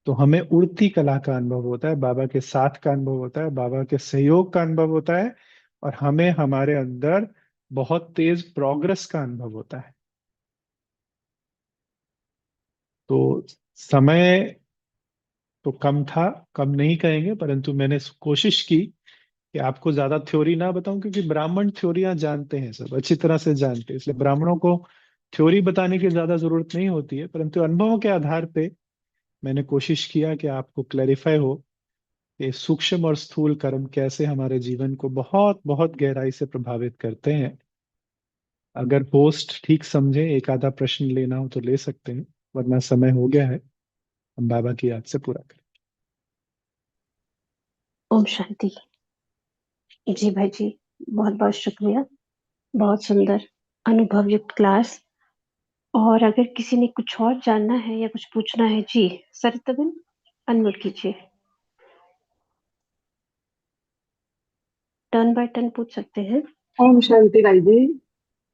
तो हमें उड़ती कला का अनुभव होता है, बाबा के साथ का अनुभव होता है, बाबा के सहयोग का अनुभव होता है, और हमें हमारे अंदर बहुत तेज प्रोग्रेस का अनुभव होता है। तो समय तो कम था, कम नहीं कहेंगे, परंतु मैंने कोशिश की कि आपको ज्यादा थ्योरी ना बताऊं, क्योंकि ब्राह्मण थ्योरियां जानते हैं, सब अच्छी तरह से जानते हैं, इसलिए ब्राह्मणों को थ्योरी बताने की ज्यादा जरूरत नहीं होती है। परंतु अनुभवों के आधार पे मैंने कोशिश किया कि आपको क्लैरिफाई हो कि सूक्ष्म और स्थूल कर्म कैसे हमारे जीवन को बहुत बहुत गहराई से प्रभावित करते हैं। अगर होस्ट ठीक समझे, एक आधा प्रश्न लेना हो तो ले सकते हैं, वरना समय हो गया है, हम बाबा की याद से पूरा करें। ओम शांति। जी भाई जी, बहुत बहुत शुक्रिया। बहुत सुंदर अनुभव युक्त क्लास। और अगर किसी ने कुछ और जानना है या कुछ पूछना है, जी सरितबेन अनम्यूट कीजिए। टर्न बाय टर्न पूछ सकते हैं। ओम शांति भाई जी।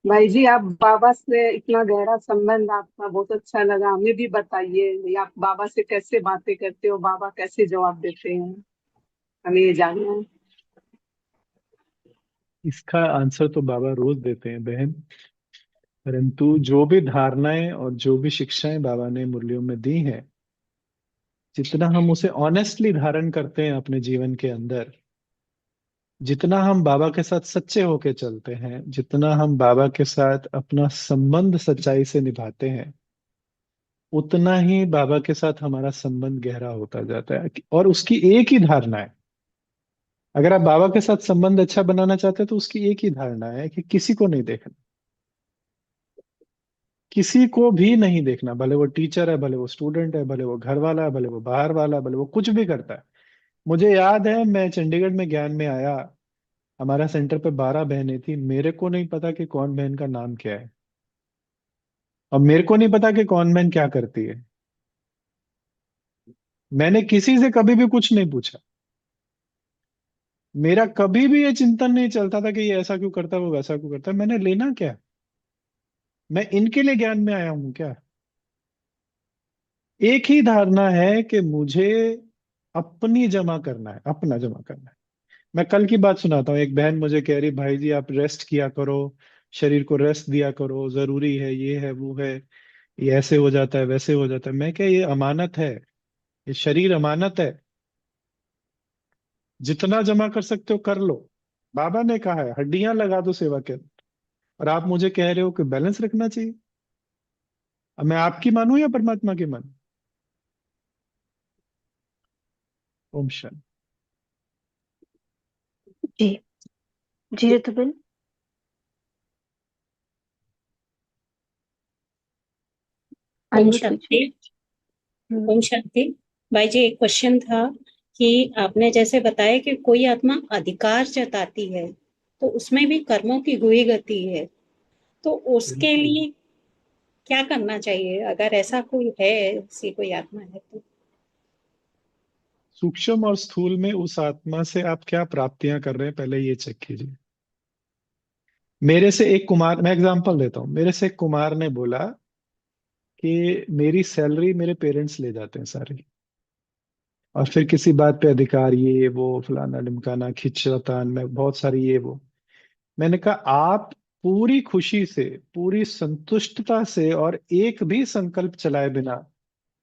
भाई जी, आप बाबा से इतना गहरा संबंध आपका, बहुत अच्छा लगा। हमें भी बताइए, ये आप बाबा से कैसे बातें करते हो, बाबा कैसे जवाब देते हैं, हमें ये जानना है। इसका आंसर तो बाबा रोज देते हैं बहन, परंतु जो भी धारणाएं और जो भी शिक्षाएं बाबा ने मुरलियों में दी हैं, जितना हम उसे ऑनेस्टली धारण करते हैं अपने जीवन के अंदर, जितना हम बाबा के साथ सच्चे होके चलते हैं, जितना हम बाबा के साथ अपना संबंध सच्चाई से निभाते हैं, उतना ही बाबा के साथ हमारा संबंध गहरा होता जाता है। और उसकी एक ही धारणा है, अगर आप बाबा के साथ संबंध अच्छा बनाना चाहते हैं तो उसकी एक ही धारणा है कि किसी को नहीं देखना, किसी को भी नहीं देखना, भले वो टीचर है, भले वो स्टूडेंट है, भले वो घर वाला है, भले वो बाहर वाला है, भले वो कुछ भी करता है। मुझे याद है मैं चंडीगढ़ में ज्ञान में आया, हमारा सेंटर पे 12 बहनें थी, मेरे को नहीं पता कि कौन बहन का नाम क्या है, और मेरे को नहीं पता कि कौन बहन क्या करती है। मैंने किसी से कभी भी कुछ नहीं पूछा, मेरा कभी भी ये चिंतन नहीं चलता था कि ये ऐसा क्यों करता है, वो वैसा क्यों करता है, मैंने लेना क्या, मैं इनके लिए ज्ञान में आया हूं क्या। एक ही धारणा है कि मुझे अपनी जमा करना है, अपना जमा करना है। मैं कल की बात सुनाता हूँ, एक बहन मुझे कह रही भाई जी आप रेस्ट किया करो, शरीर को रेस्ट दिया करो, जरूरी है, ये है वो है, ये ऐसे हो जाता है वैसे हो जाता है। मैं क्या, ये अमानत है, ये शरीर अमानत है, जितना जमा कर सकते हो कर लो। बाबा ने कहा है हड्डियां लगा दो सेवा के अंदर, और आप मुझे कह रहे हो कि बैलेंस रखना चाहिए। अब मैं आपकी मानूं या परमात्मा की मानूं। ओम शांति। जी जी ऋतुबेन ओम अनम्यूट शांति। कीजिए। ओम शांति। भाई जी, एक क्वेश्चन था कि आपने जैसे बताया कि कोई आत्मा अधिकार जताती है तो उसमें भी कर्मों की हुई गति है, तो उसके बिल्कुल। लिए क्या करना चाहिए अगर ऐसा कोई है, ऐसी कोई आत्मा है तो? सूक्ष्म और स्थूल में उस आत्मा से आप क्या प्राप्तियां कर रहे हैं, पहले ये चेक कीजिए। मेरे से एक कुमार, मैं एग्जांपल देता हूँ, मेरे से एक कुमार ने बोला कि मेरी सैलरी मेरे पेरेंट्स ले जाते हैं सारी, और फिर किसी बात पे अधिकार, ये वो फलाना ढिमकाना खिंचातान में बहुत सारी ये वो। मैंने कहा आप पूरी खुशी से, पूरी संतुष्टता से और एक भी संकल्प चलाए बिना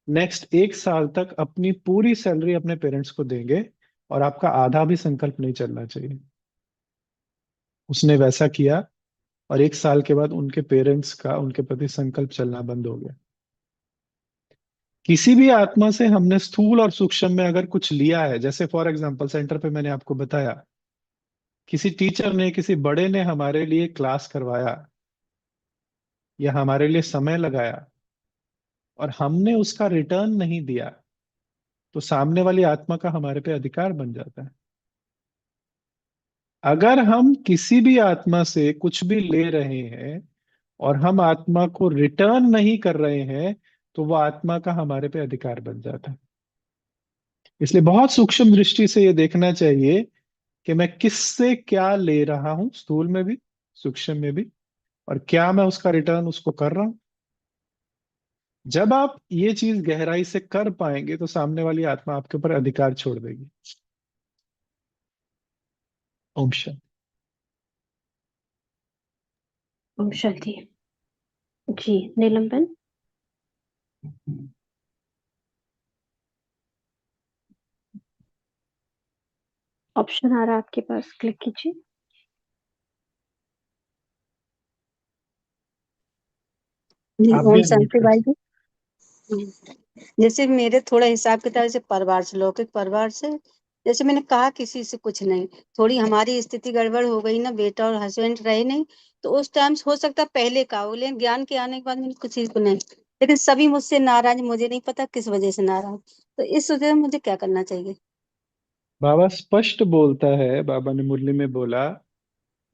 नेक्स्ट 1 साल तक अपनी पूरी सैलरी अपने पेरेंट्स को देंगे, और आपका आधा भी संकल्प नहीं चलना चाहिए। उसने वैसा किया, और 1 साल के बाद उनके पेरेंट्स का उनके प्रति संकल्प चलना बंद हो गया। किसी भी आत्मा से हमने स्थूल और सूक्ष्म में अगर कुछ लिया है, जैसे फॉर एग्जांपल सेंटर पे मैंने आपको बताया, किसी टीचर ने, किसी बड़े ने हमारे लिए क्लास करवाया या हमारे लिए समय लगाया, और हमने उसका रिटर्न नहीं दिया, तो सामने वाली आत्मा का हमारे पे अधिकार बन जाता है। अगर हम किसी भी आत्मा से कुछ भी ले रहे हैं और हम आत्मा को रिटर्न नहीं कर रहे हैं, तो वो आत्मा का हमारे पे अधिकार बन जाता है। इसलिए बहुत सूक्ष्म दृष्टि से ये देखना चाहिए कि मैं किससे क्या ले रहा हूं, स्थूल में भी सूक्ष्म में भी, और क्या मैं उसका रिटर्न उसको कर रहा हूं। जब आप ये चीज गहराई से कर पाएंगे तो सामने वाली आत्मा आपके ऊपर अधिकार छोड़ देगी। ओम शांति। ओम शांति। जी निलंबन। ऑप्शन आ रहा है आपके पास, क्लिक कीजिए। आप भी ओम अनम्यूट शांति कर भाई सकते। जी। जैसे मेरे थोड़ा हिसाब किताब से परिवार से, लौकिक परिवार से, जैसे मैंने कहा किसी से कुछ नहीं, थोड़ी हमारी स्थिति गड़बड़ हो गई ना, बेटा और हस्बैंड रहे नहीं, तो उस टाइम हो सकता है पहले का हो, लेकिन ज्ञान के आने के बाद मैंने किसी को नहीं, लेकिन सभी मुझसे नाराज, मुझे नहीं पता किस वजह से नाराज। तो इस वजह से मुझे क्या करना चाहिए? बाबा स्पष्ट बोलता है, बाबा ने मुरली में बोला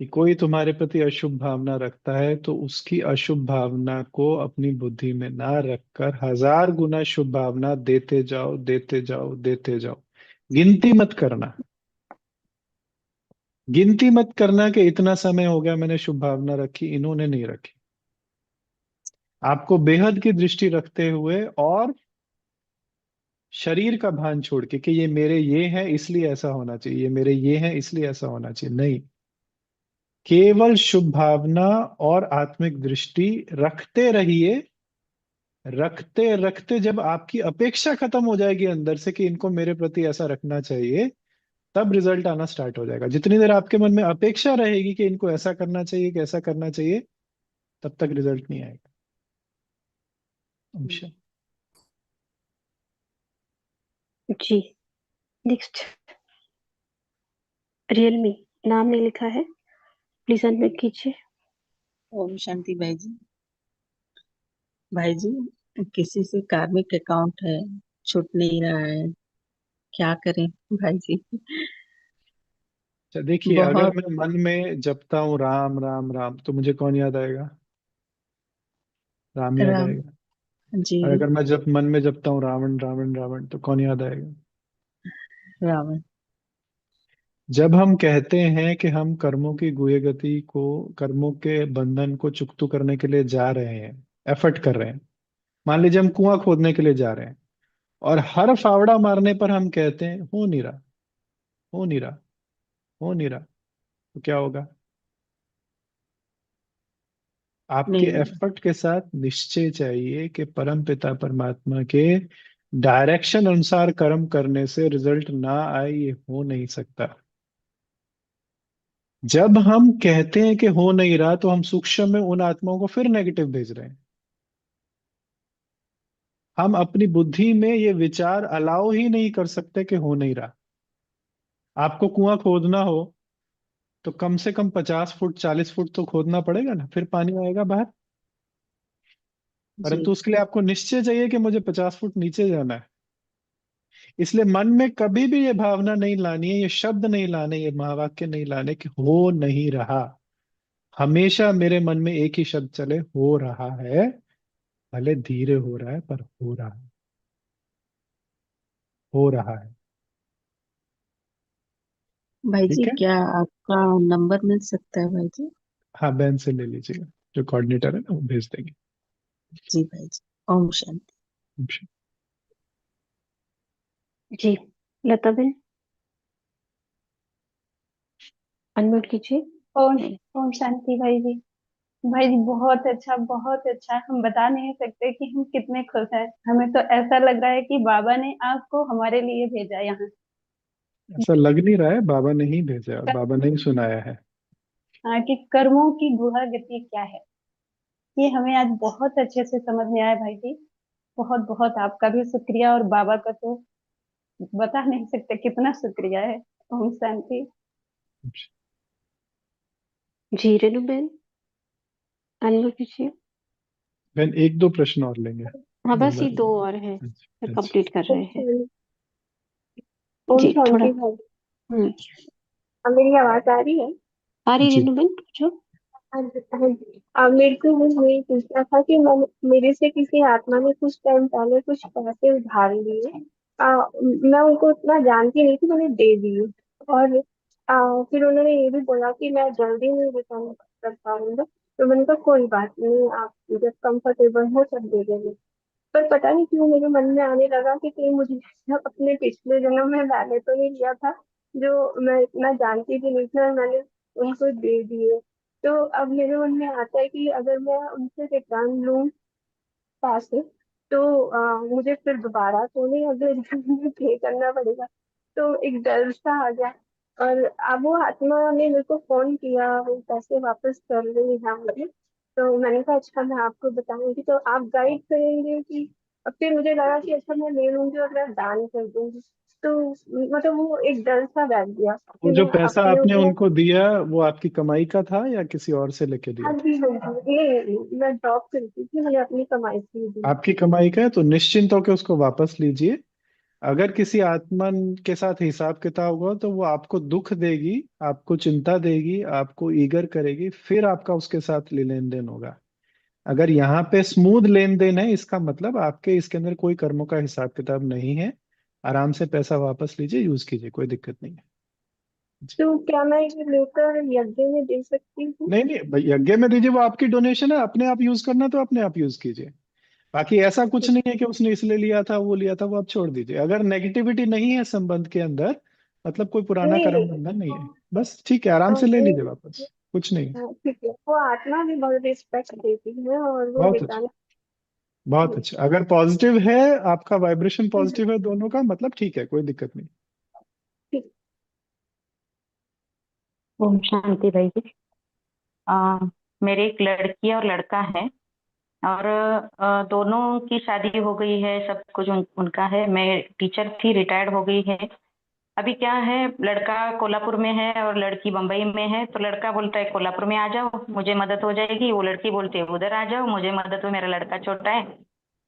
कि कोई तुम्हारे प्रति अशुभ भावना रखता है तो उसकी अशुभ भावना को अपनी बुद्धि में ना रखकर 1000 गुना शुभ भावना देते जाओ, देते जाओ, देते जाओ। गिनती मत करना। गिनती मत करना कि इतना समय हो गया मैंने शुभ भावना रखी, इन्होंने नहीं रखी। आपको बेहद की दृष्टि रखते हुए और शरीर का भान छोड़ के कि ये मेरे ये है इसलिए ऐसा होना चाहिए, ये मेरे ये है इसलिए ऐसा होना चाहिए, नहीं। केवल शुभ भावना और आत्मिक दृष्टि रखते रहिए। रखते रखते जब आपकी अपेक्षा खत्म हो जाएगी अंदर से कि इनको मेरे प्रति ऐसा रखना चाहिए, तब रिजल्ट आना स्टार्ट हो जाएगा। जितनी देर आपके मन में अपेक्षा रहेगी कि इनको ऐसा करना चाहिए, कि ऐसा करना चाहिए, तब तक रिजल्ट नहीं आएगा। अच्छा। जी नेक्स्ट। रियलमी, नाम नहीं लिखा है, प्लीज अनम्यूट कीजिए। ओम शांति भाई जी। भाई जी, किसी से कार्मिक अकाउंट है, छूट नहीं रहा है, क्या करें भाई जी? अच्छा देखिए, अगर बहुत। मैं मन में जपता हूँ राम राम राम, तो मुझे कौन याद आएगा? राम याद राम आएगा। जी। और अगर मैं जब मन में जपता हूँ रावण रावण रावण, तो कौन याद आएगा? रावण। जब हम कहते हैं कि हम कर्मों की गुहे गति को, कर्मों के बंधन को चुकतू करने के लिए जा रहे हैं, एफर्ट कर रहे हैं, मान लीजिए हम कुआं खोदने के लिए जा रहे हैं, और हर फावड़ा मारने पर हम कहते हैं हो नहीं रहा, हो नहीं रहा, हो नहीं रहा, तो क्या होगा? आपके नहीं। एफर्ट के साथ निश्चय चाहिए कि परम पिता परमात्मा के डायरेक्शन अनुसार कर्म करने से रिजल्ट ना आए, ये हो नहीं सकता। जब हम कहते हैं कि हो नहीं रहा, तो हम सूक्ष्म में उन आत्माओं को फिर नेगेटिव भेज रहे हैं। हम अपनी बुद्धि में ये विचार अलाउ ही नहीं कर सकते कि हो नहीं रहा। आपको कुआं खोदना हो तो कम से कम 50 फुट 40 फुट तो खोदना पड़ेगा ना, फिर पानी आएगा बाहर। जी। परंतु उसके लिए आपको निश्चय चाहिए कि मुझे 50 फुट नीचे जाना है। इसलिए मन में कभी भी ये भावना नहीं लानी है, ये शब्द नहीं लाने, ये महावाक्य नहीं लाने कि हो नहीं रहा। हमेशा मेरे मन में एक ही शब्द चले, हो रहा है। भले धीरे हो रहा है, पर हो रहा है, हो रहा है। भाई जी ठीक है। क्या आपका नंबर मिल सकता है भाई जी? हाँ, बहन से ले लीजिएगा, जो कोऑर्डिनेटर है ना वो भेज देंगे। जी भाई जी। ओम शांति। जी, लता बहन अनम्यूट कीजिए। ओम ओम शांति भाई जी। भाई जी बहुत अच्छा, बहुत अच्छा। हम बता नहीं सकते कि हम कितने खुश हैं। हमें तो ऐसा लग रहा है कि बाबा ने आपको हमारे लिए भेजा यहाँ। ऐसा लग नहीं रहा है, बाबा ने ही भेजा और बाबा ने ही सुनाया है। हाँ, कि कर्मों की गुहा गति क्या है, ये हमें आज बहुत अच्छे से समझ में आया भाई जी। बहुत बहुत आपका भी शुक्रिया, और बाबा का तो बता नहीं सकते कितना शुक्रिया है। ओम शांति। जी रेनू बहन अनम्यूट कीजिए। बहन एक दो प्रश्न और लेंगे। हाँ, बस ये नंबर। 2 और है, फिर अच्छा। कंप्लीट कर रहे हैं। ओम जी थोड़ा। शांति भाई। हम्म। अब मेरी आवाज आ रही है? आ रही जी। रेनू बहन, पूछो। हाँ जी, हाँ जी। मेरे को वो ये पूछना था कि मेरे से किसी आत्मा ने कुछ टाइम पहले कुछ पैसे उधार लिए। मैं उनको उतना जानती नहीं थी, मैंने दे दिए। और फिर उन्होंने ये भी बोला कि मैं जल्दी नहीं रिटर्न कर पाऊंगा। तो मैंने कहा कोई बात नहीं, आप जब कंफर्टेबल हो तब दे देंगे। पर पता नहीं क्यों मेरे मन में आने लगा कि कहीं मुझे अपने पिछले जन्म में मैंने तो नहीं लिया था, जो मैं इतना जानती भी नहीं थी, और मैंने उनको दे दिए। तो अब मेरे मन में आता है कि अगर मैं उनसे रिटर्न लूं पैसे, तो मुझे फिर दोबारा तो नहीं अगले जन्म में पे करना पड़ेगा। तो एक डर सा आ गया। और अब वो आत्मा ने मेरे को फोन किया, वो पैसे वापस कर रही है मुझे। तो मैंने कहा अच्छा मैं आपको बताऊंगी, तो आप गाइड करेंगे कि। अब फिर मुझे लगा कि अच्छा मैं ले लूंगी और मैं दान कर दूंगी। तो मतलब वो एक डर सा बैठ गया कि वो जो मैं पैसा अपने आपने ऊपर। उनको दिया वो आपकी कमाई का था या किसी और से लेके दिया हाँ था? जी, हाँ जी, नहीं मैं जॉब करती थी, मैंने अपनी कमाई से ही दी। आपकी कमाई का है तो निश्चिंत होकर उसको वापस लीजिए। अगर किसी आत्मा के साथ हिसाब किताब होगा तो वो आपको दुख देगी, आपको चिंता देगी, आपको ईगर करेगी, फिर आपका उसके साथ लेन देन होगा। अगर यहाँ पे स्मूथ लेन देन है, इसका मतलब आपके इसके अंदर कोई कर्मों का हिसाब किताब नहीं है। आराम से पैसा वापस लीजिए, यूज कीजिए, कोई दिक्कत नहीं है। तो क्या मैं ये लेकर यज्ञ में दे सकती हूँ? नहीं नहीं भाई, यज्ञ में दीजिए, वो आपकी डोनेशन है, अपने आप यूज करना तो अपने आप यूज कीजिए। बाकी ऐसा कुछ नहीं है कि उसने इसलिए लिया था वो लिया था, वो आप छोड़ दीजिए। अगर नेगेटिविटी नहीं है संबंध के अंदर, मतलब कोई पुराना नहीं कर्म नहीं। बंधन नहीं है, बस ठीक है, आराम से ले लीजिए नहीं, वापस, कुछ नहीं। हाँ, ठीक है। वो आत्मा भी बहुत रिस्पेक्ट देती है और वो बहुत अच्छा। रिटर्न। बहुत अच्छा, अगर पॉजिटिव है, आपका वाइब्रेशन पॉजिटिव है दोनों का, मतलब ठीक है, कोई दिक्कत नहीं। ओम शांति भाई जी। मेरे एक लड़की और लड़का है, और दोनों की शादी हो गई है, सब कुछ उनका है। मैं टीचर थी, रिटायर्ड हो गई है। अभी क्या है, लड़का कोल्हापुर में है और लड़की बम्बई में है। तो लड़का बोलता है कोल्हापुर में आ जाओ, मुझे मदद हो जाएगी। वो लड़की बोलती है उधर आ जाओ, मुझे मदद हो, मेरा लड़का छोटा है।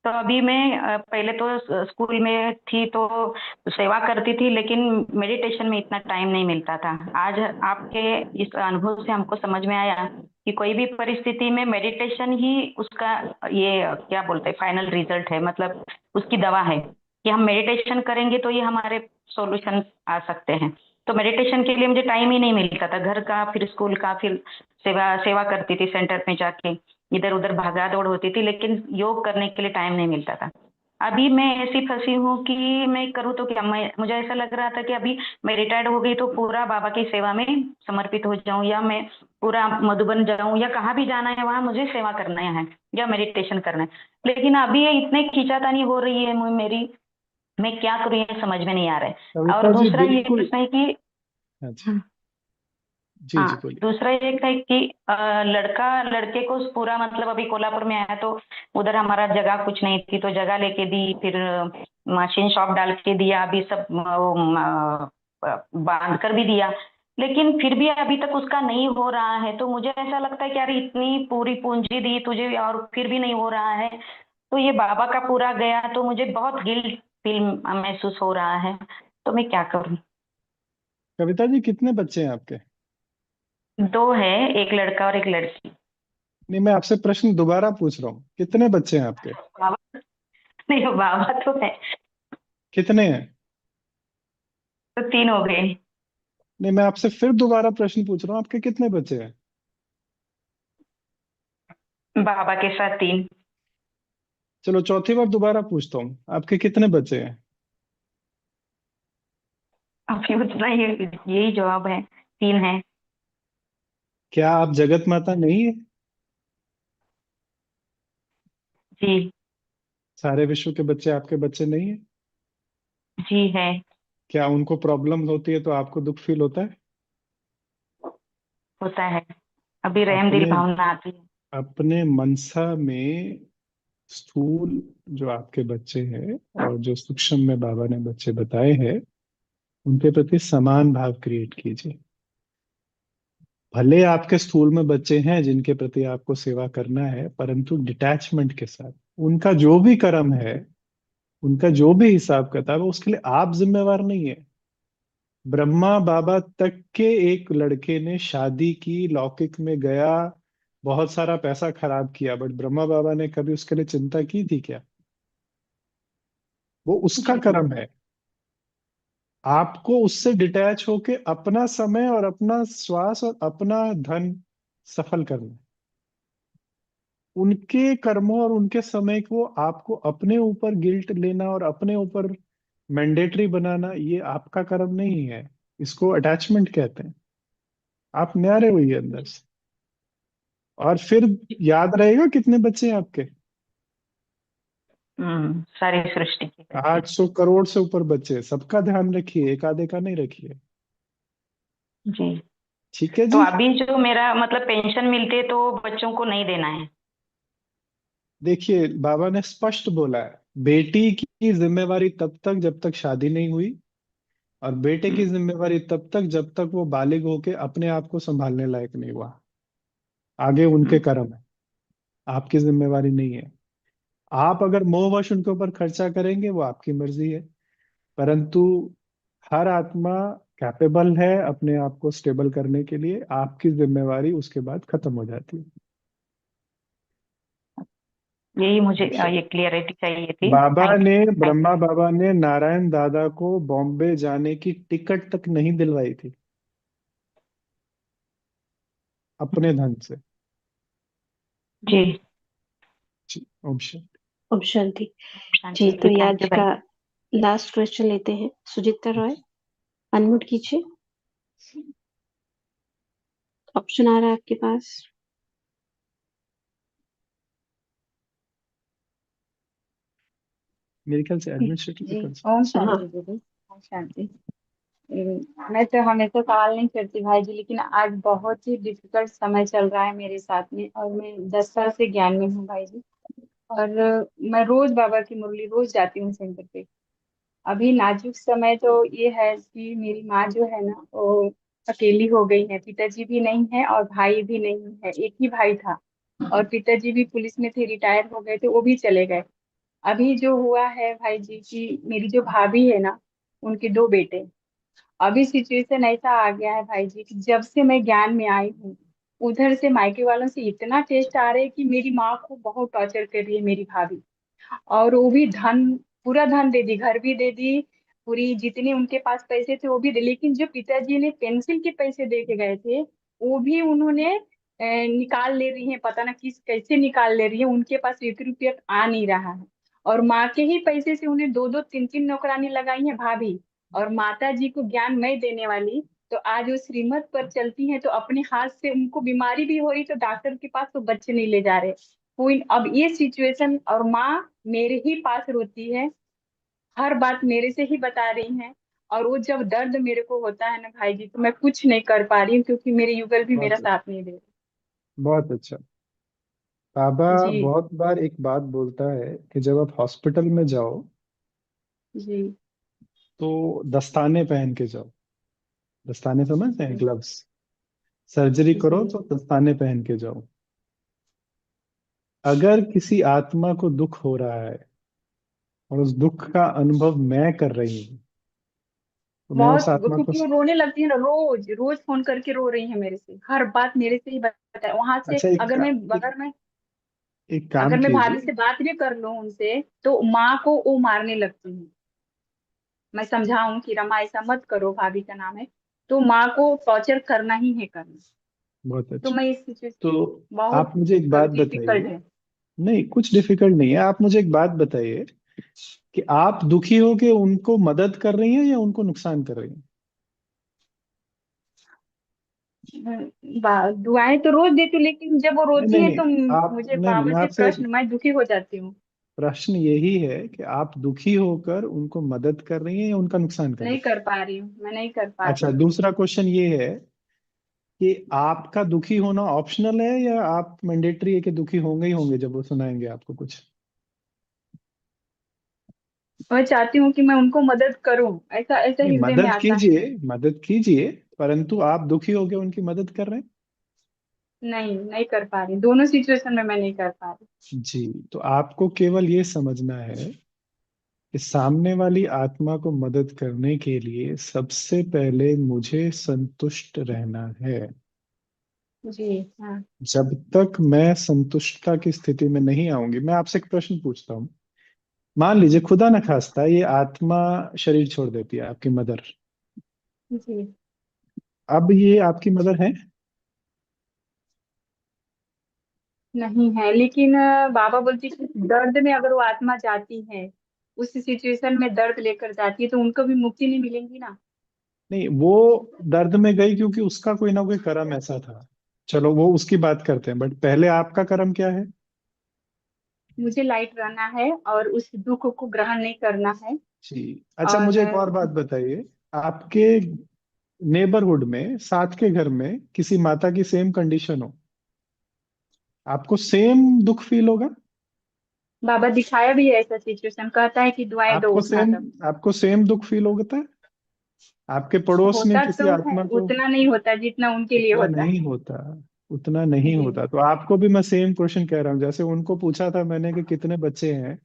तो अभी मैं पहले तो स्कूल में थी तो सेवा करती थी, लेकिन मेडिटेशन में इतना टाइम नहीं मिलता था। आज आपके इस अनुभव से हमको समझ में आया कि कोई भी परिस्थिति में मेडिटेशन ही उसका, ये क्या बोलते हैं, फाइनल रिजल्ट है, मतलब उसकी दवा है कि हम मेडिटेशन करेंगे तो ये हमारे सॉल्यूशन आ सकते हैं। तो मेडिटेशन के लिए मुझे टाइम ही नहीं मिलता था, घर का फिर स्कूल का, फिर सेवा सेवा करती थी सेंटर में जाके, इधर उधर भागा दौड़ होती थी, लेकिन योग करने के लिए टाइम नहीं मिलता था। अभी मैं ऐसी फंसी हूँ कि मैं करूँ तो क्या। मुझे ऐसा लग रहा था कि अभी मैं रिटायर्ड हो गई तो पूरा बाबा की सेवा में समर्पित हो जाऊं, या मैं पूरा मधुबन जाऊं, या कहाँ भी जाना है वहां मुझे सेवा करना है या मेडिटेशन करना है। लेकिन अभी ये इतने खींचातानी हो रही है मेरी, मैं क्या करूँ ये समझ में नहीं आ रहा है। और कविता जी दूसरा ये बिल्कुल। प्रश्न है कि अच्छा। जी जी हाँ, बोलिए। दूसरा ये है कि लड़का लड़के को पूरा, मतलब अभी कोल्हापुर में आया तो उधर हमारा जगह कुछ नहीं थी, तो जगह लेके दी, फिर मशीन शॉप डाल के दिया, अभी सब बांध कर भी दिया। लेकिन फिर भी अभी तक उसका नहीं हो रहा है। तो मुझे ऐसा लगता है कि यार इतनी पूरी पूंजी दी तुझे और फिर भी नहीं हो रहा है, तो ये बाबा का पूरा गया, तो मुझे बहुत गिल्ट फील महसूस हो रहा है। तो मैं क्या करूं? कविता जी कितने बच्चे हैं आपके? दो है, एक लड़का और एक लड़की। नहीं, मैं आपसे प्रश्न दोबारा पूछ रहा हूँ, कितने बच्चे हैं आपके? बाबा नहीं, बाबा तो है। कितने हैं? तो तीन हो गए। नहीं, मैं आपसे फिर दोबारा प्रश्न पूछ रहा हूँ, आपके कितने बच्चे हैं? बाबा के साथ 3। चलो चौथी बार दोबारा पूछता हूँ, आपके कितने बच्चे हैं? अभी उतना ही, यही जवाब है, 3 है। क्या आप जगत माता नहीं है? जी। सारे विश्व के बच्चे आपके बच्चे नहीं है? जी है। क्या उनको प्रॉब्लम होती है तो आपको दुख फील होता है? होता है, अभी रहम दिल अपने भावना आती है। अपने मनसा में स्थूल जो आपके बच्चे हैं और जो सूक्ष्म में बाबा ने बच्चे बताए हैं, उनके प्रति समान भाव क्रिएट कीजिए। भले आपके स्थूल में बच्चे हैं जिनके प्रति आपको सेवा करना है, परंतु डिटैचमेंट के साथ। उनका जो भी कर्म है, उनका जो भी हिसाब किताब है, उसके लिए आप जिम्मेवार नहीं है। ब्रह्मा बाबा तक के एक लड़के ने शादी की, लौकिक में गया, बहुत सारा पैसा खराब किया, बट ब्रह्मा बाबा ने कभी उसके लिए चिंता की थी क्या? वो उसका कर्म है। आपको उससे डिटैच होके अपना समय और अपना श्वास और अपना धन सफल करना है। उनके कर्मों और उनके समय को आपको अपने ऊपर गिल्ट लेना और अपने ऊपर मैंडेटरी बनाना, ये आपका कर्म नहीं है। इसको अटैचमेंट कहते हैं। आप न्यारे हुई अंदर से। और फिर याद रहेगा कितने बच्चे हैं आपके? सारी सृष्टि के बच्चे। 800 करोड़ से ऊपर बच्चे हैं। सबका ध्यान रखिए, एक आधे का नहीं रखिए। जी। ठीक है तो जी। अभी जो मेरा मतलब पेंशन मिलती है तो बच्चों को नहीं देना है? देखिए, बाबा ने स्पष्ट बोला है, बेटी की जिम्मेवारी तब तक जब तक शादी नहीं हुई, और बेटे की जिम्मेवारी तब तक जब तक वो बालिग होके अपने आप को संभालने लायक नहीं हुआ। आगे उनके कर्म है, आपकी जिम्मेवारी नहीं है। आप अगर मोहवश उनके ऊपर खर्चा करेंगे, वो आपकी मर्जी है। परंतु हर आत्मा कैपेबल है अपने आप को स्टेबल करने के लिए। आपकी जिम्मेवारी उसके बाद खत्म हो जाती है। यही मुझे अच्छा। ये क्लियरिटी चाहिए थी। बाबा थैंक ने, यू, थैंक ब्रह्मा बाबा ने नारायण दादा को बॉम्बे जाने की टिकट तक नहीं दिलवाई थी, अपने धन से। जी। जी, ओम शांति। ओम शांति। जी, शांति तो जी, ये थैंक आज यू का भाई। लास्ट क्वेश्चन लेते हैं। सुजीता रॉय, अनम्यूट कीजिए। ऑप्शन आ रहा है आपके पास। मेरे ख्याल से एडमिनिस्ट्रेटिव जी, कंसल्ट। ओम हाँ, शांति दीदी। ओम शांति। मैं तो हमेशा सवाल नहीं करती भाई जी, लेकिन आज बहुत ही डिफिकल्ट समय चल रहा है मेरे साथ में, और मैं 10 साल से ज्ञान में हूँ भाई जी। और मैं रोज बाबा की मुरली रोज जाती हूँ सेंटर पे। अभी नाजुक समय तो ये है कि मेरी माँ जो है ना, वो अकेली हो गई है। पिताजी भी नहीं है और भाई भी नहीं है, एक ही भाई था। और पिताजी भी पुलिस में थे, रिटायर हो गए थे, वो भी चले गए। अभी जो हुआ है भाई जी कि मेरी जो भाभी है ना, उनके 2 बेटे। अभी सिचुएशन ऐसा आ गया है भाई जी कि जब से मैं ज्ञान में आई हूँ, उधर से मायके वालों से इतना टेस्ट आ रहे हैं कि मेरी माँ को बहुत टॉर्चर कर रही है मेरी भाभी। और वो भी धन, पूरा धन दे दी, घर भी दे दी, पूरी जितने उनके पास पैसे थे वो भी दे। लेकिन जो पिताजी ने पेंसिल के पैसे दे के गए थे, वो भी उन्होंने निकाल ले रही है। पता ना किस कैसे निकाल ले रही है, उनके पास 1 रुपया आ नहीं रहा है। और माँ के ही पैसे से उन्हें 2-2 3-3 नौकरानी लगाई है भाभी। और माता जी को ज्ञान मैं देने वाली, तो आज वो श्रीमत पर चलती हैं, तो अपने हाथ से उनको बीमारी भी हो रही तो डॉक्टर के पास तो बच्चे नहीं ले जा रहे। कोई अब ये सिचुएशन, और माँ मेरे ही पास रोती है, हर बात मेरे से ही बता रही हैं। और वो जब दर्द मेरे को होता है ना भाई जी, तो मैं कुछ नहीं कर पा रही हूँ, क्योंकि मेरे युगल भी मेरा बहुत अच्छा, साथ नहीं दे रहे। बहुत अच्छा। बाबा जी। बहुत बार एक बात बोलता है कि जब आप हॉस्पिटल में जाओ, जी। तो दस्ताने पहन के जाओ। दस्ताने समझते हैं, जी। ग्लव्स। सर्जरी जी। करो तो दस्ताने पहन के जाओ। अगर किसी आत्मा को दुख हो रहा है और उस दुख का अनुभव मैं कर रही हूँ, तो मैं उस बहुत, आत्मा को। क्योंकि वो रोने लगती है ना, रोज रोज फोन करके रो रही है मेरे से, हर बात मेरे से ही बताए वहां से। अच्छा, अगर मैं एक, अगर मैं एक काम अगर मैं भाभी कीजिए। से बात भी कर लूं उनसे, तो माँ को वो मारने लगती है। मैं समझाऊं कि रमा ऐसा मत करो, भाभी का नाम है, तो माँ को टॉर्चर करना ही है करना। बहुत तो अच्छा। मैं इस सिचुएशन तो बहुत आप मुझे एक बात डिफिकल्ट बताइए। है। नहीं, कुछ डिफिकल्ट नहीं है। आप मुझे एक बात बताइए कि आप दुखी हो के उनको मदद कर रही हैं या उनको नुकसान कर रही हैं? दुआएं तो रोज देती हूँ, लेकिन जब वो नहीं रोती नहीं है नहीं। तो आप मुझे नहीं नहीं, बाबा मैं से आपसे प्रश्न, मैं दुखी हो जाती हूँ। प्रश्न यही है कि आप दुखी होकर उनको मदद कर रही हैं या उनका नुकसान कर रही नहीं कर पा रही हूँ, मैं नहीं कर पा हैं? रही अच्छा, हूँ। दूसरा क्वेश्चन ये है कि आपका दुखी होना ऑप्शनल है या आप मैंडेटरी है कि दुखी होंगे ही होंगे जब वो सुनाएंगे आपको कुछ? मैं चाहती हूँ कि मैं उनको मदद करूँ, ऐसा ऐसा नहीं, हृदय में मदद आता है। कीजिए, मदद कीजिए, परंतु आप दुखी होकर उनकी मदद कर रहे हैं। नहीं, नहीं कर पा रही, दोनों सिचुएशन में मैं नहीं कर पा रही। जी, तो आपको केवल ये समझना है कि सामने वाली आत्मा को मदद करने के लिए सबसे पहले मुझे संतुष्ट रहना है। जी हाँ। जब तक मैं संतुष्टता की स्थिति में नहीं आऊंगी, मैं आपसे एक प्रश्न पूछता हूँ। मान लीजिए खुदा न खास्ता ये आत्मा शरीर छोड़ देती है, आपकी मदर। जी अब ये आपकी मदर है? नहीं है, लेकिन बाबा बोलती है कि दर्द में अगर वो आत्मा जाती है, उस सिचुएशन में दर्द लेकर जाती है, तो उनको भी मुक्ति नहीं मिलेगी ना। नहीं, वो दर्द में गई क्योंकि उसका कोई ना कोई कर्म ऐसा था। चलो वो उसकी बात करते हैं, बट पहले आपका कर्म क्या है? मुझे लाइट रहना है और उस दुख को ग्रहण नहीं करना है। जी। अच्छा, और मुझे एक और बात बताइए। आपके नेबरहुड में, साथ के घर में किसी माता की सेम कंडीशन हो, आपको सेम दुख फील होगा? बाबा दिखाया भी है ऐसा सिचुएशन, कहता है कि दुआएं दो आपको उठा सेम कर। आपको सेम दुख फील होता है? आपके पड़ोस में होता किसी तो है, आत्मा को? उतना नहीं होता जितना उनके लिए उतना होता नहीं है। होता, उतना नहीं जी। होता। तो आपको भी मैं सेम क्वेश्चन कह रहा हूँ, जैसे उनको पूछा था मैंने कि कितने बच्चे हैं,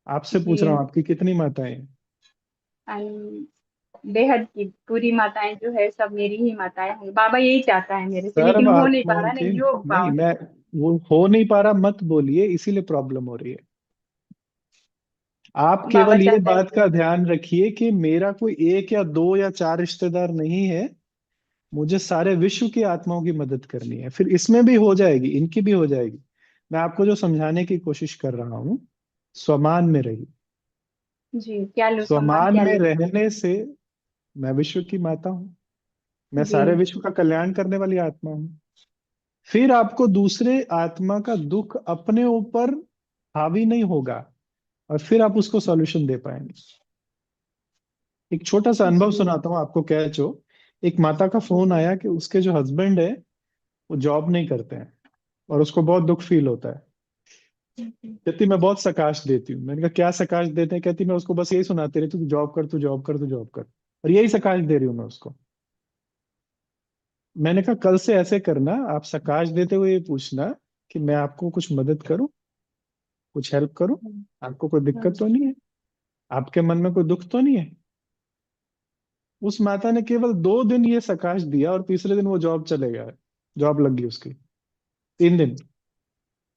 आपसे पूछ रहा जी। हूँ आपकी कितनी माताएं हैं? बेहद की पूरी माताएं जो है सब मेरी ही माताएं हैं, बाबा यही चाहता है मेरे से, लेकिन सर्व हो नहीं पा आत्माओं रहा ना, के, योग नहीं भाव है। मैं, वो हो नहीं पा रहा मत बोलिए, इसीलिए प्रॉब्लम हो रही है। आप बाबा केवल ये चाहता है बात कि का ध्यान रखिए कि मेरा कोई एक या दो या चार रिश्तेदार नहीं है, मुझे सारे विश्व की आत्माओं की मदद करनी है। फिर इसमें भी हो जाएगी, इनकी भी हो जाएगी। मैं आपको जो समझाने की कोशिश कर रहा हूँ, स्वमान में रहिए। जी क्या लो सम्मान स्वमान क्या में ले। रहने से, मैं विश्व की माता हूँ, मैं जी सारे विश्व का कल्याण करने वाली आत्मा हूँ। फिर आपको दूसरे आत्मा का दुख अपने ऊपर हावी नहीं होगा, और फिर आप उसको सॉल्यूशन दे पाएंगे। एक छोटा सा अनुभव जी। सुनाता हूँ आपको, कैच हो। एक माता का फोन आया कि उसके जो हस्बैंड है वो जॉब नहीं करते हैं, और उसको बहुत दुख फील होता है। कहती मैं बहुत सकाश देती हूँ। मैंने कहा क्या सकाश देते हैं? कहती मैं उसको बस यही सुनाती रहती हूँ, तू जॉब कर, तू जॉब कर, तू जॉब कर, और यही सकाश दे रही हूँ मैं उसको। मैंने कहा कल से ऐसे करना, आप सकाश देते हुए ये पूछना कि मैं आपको कुछ मदद करूं, कुछ हेल्प करूं, आपको कोई दिक्कत तो नहीं है, आपके मन में कोई दुख तो नहीं है? उस माता ने केवल 2 दिन ये सकाश दिया और तीसरे दिन वो जॉब चले गया। जॉब लग गई उसकी 3 दिन।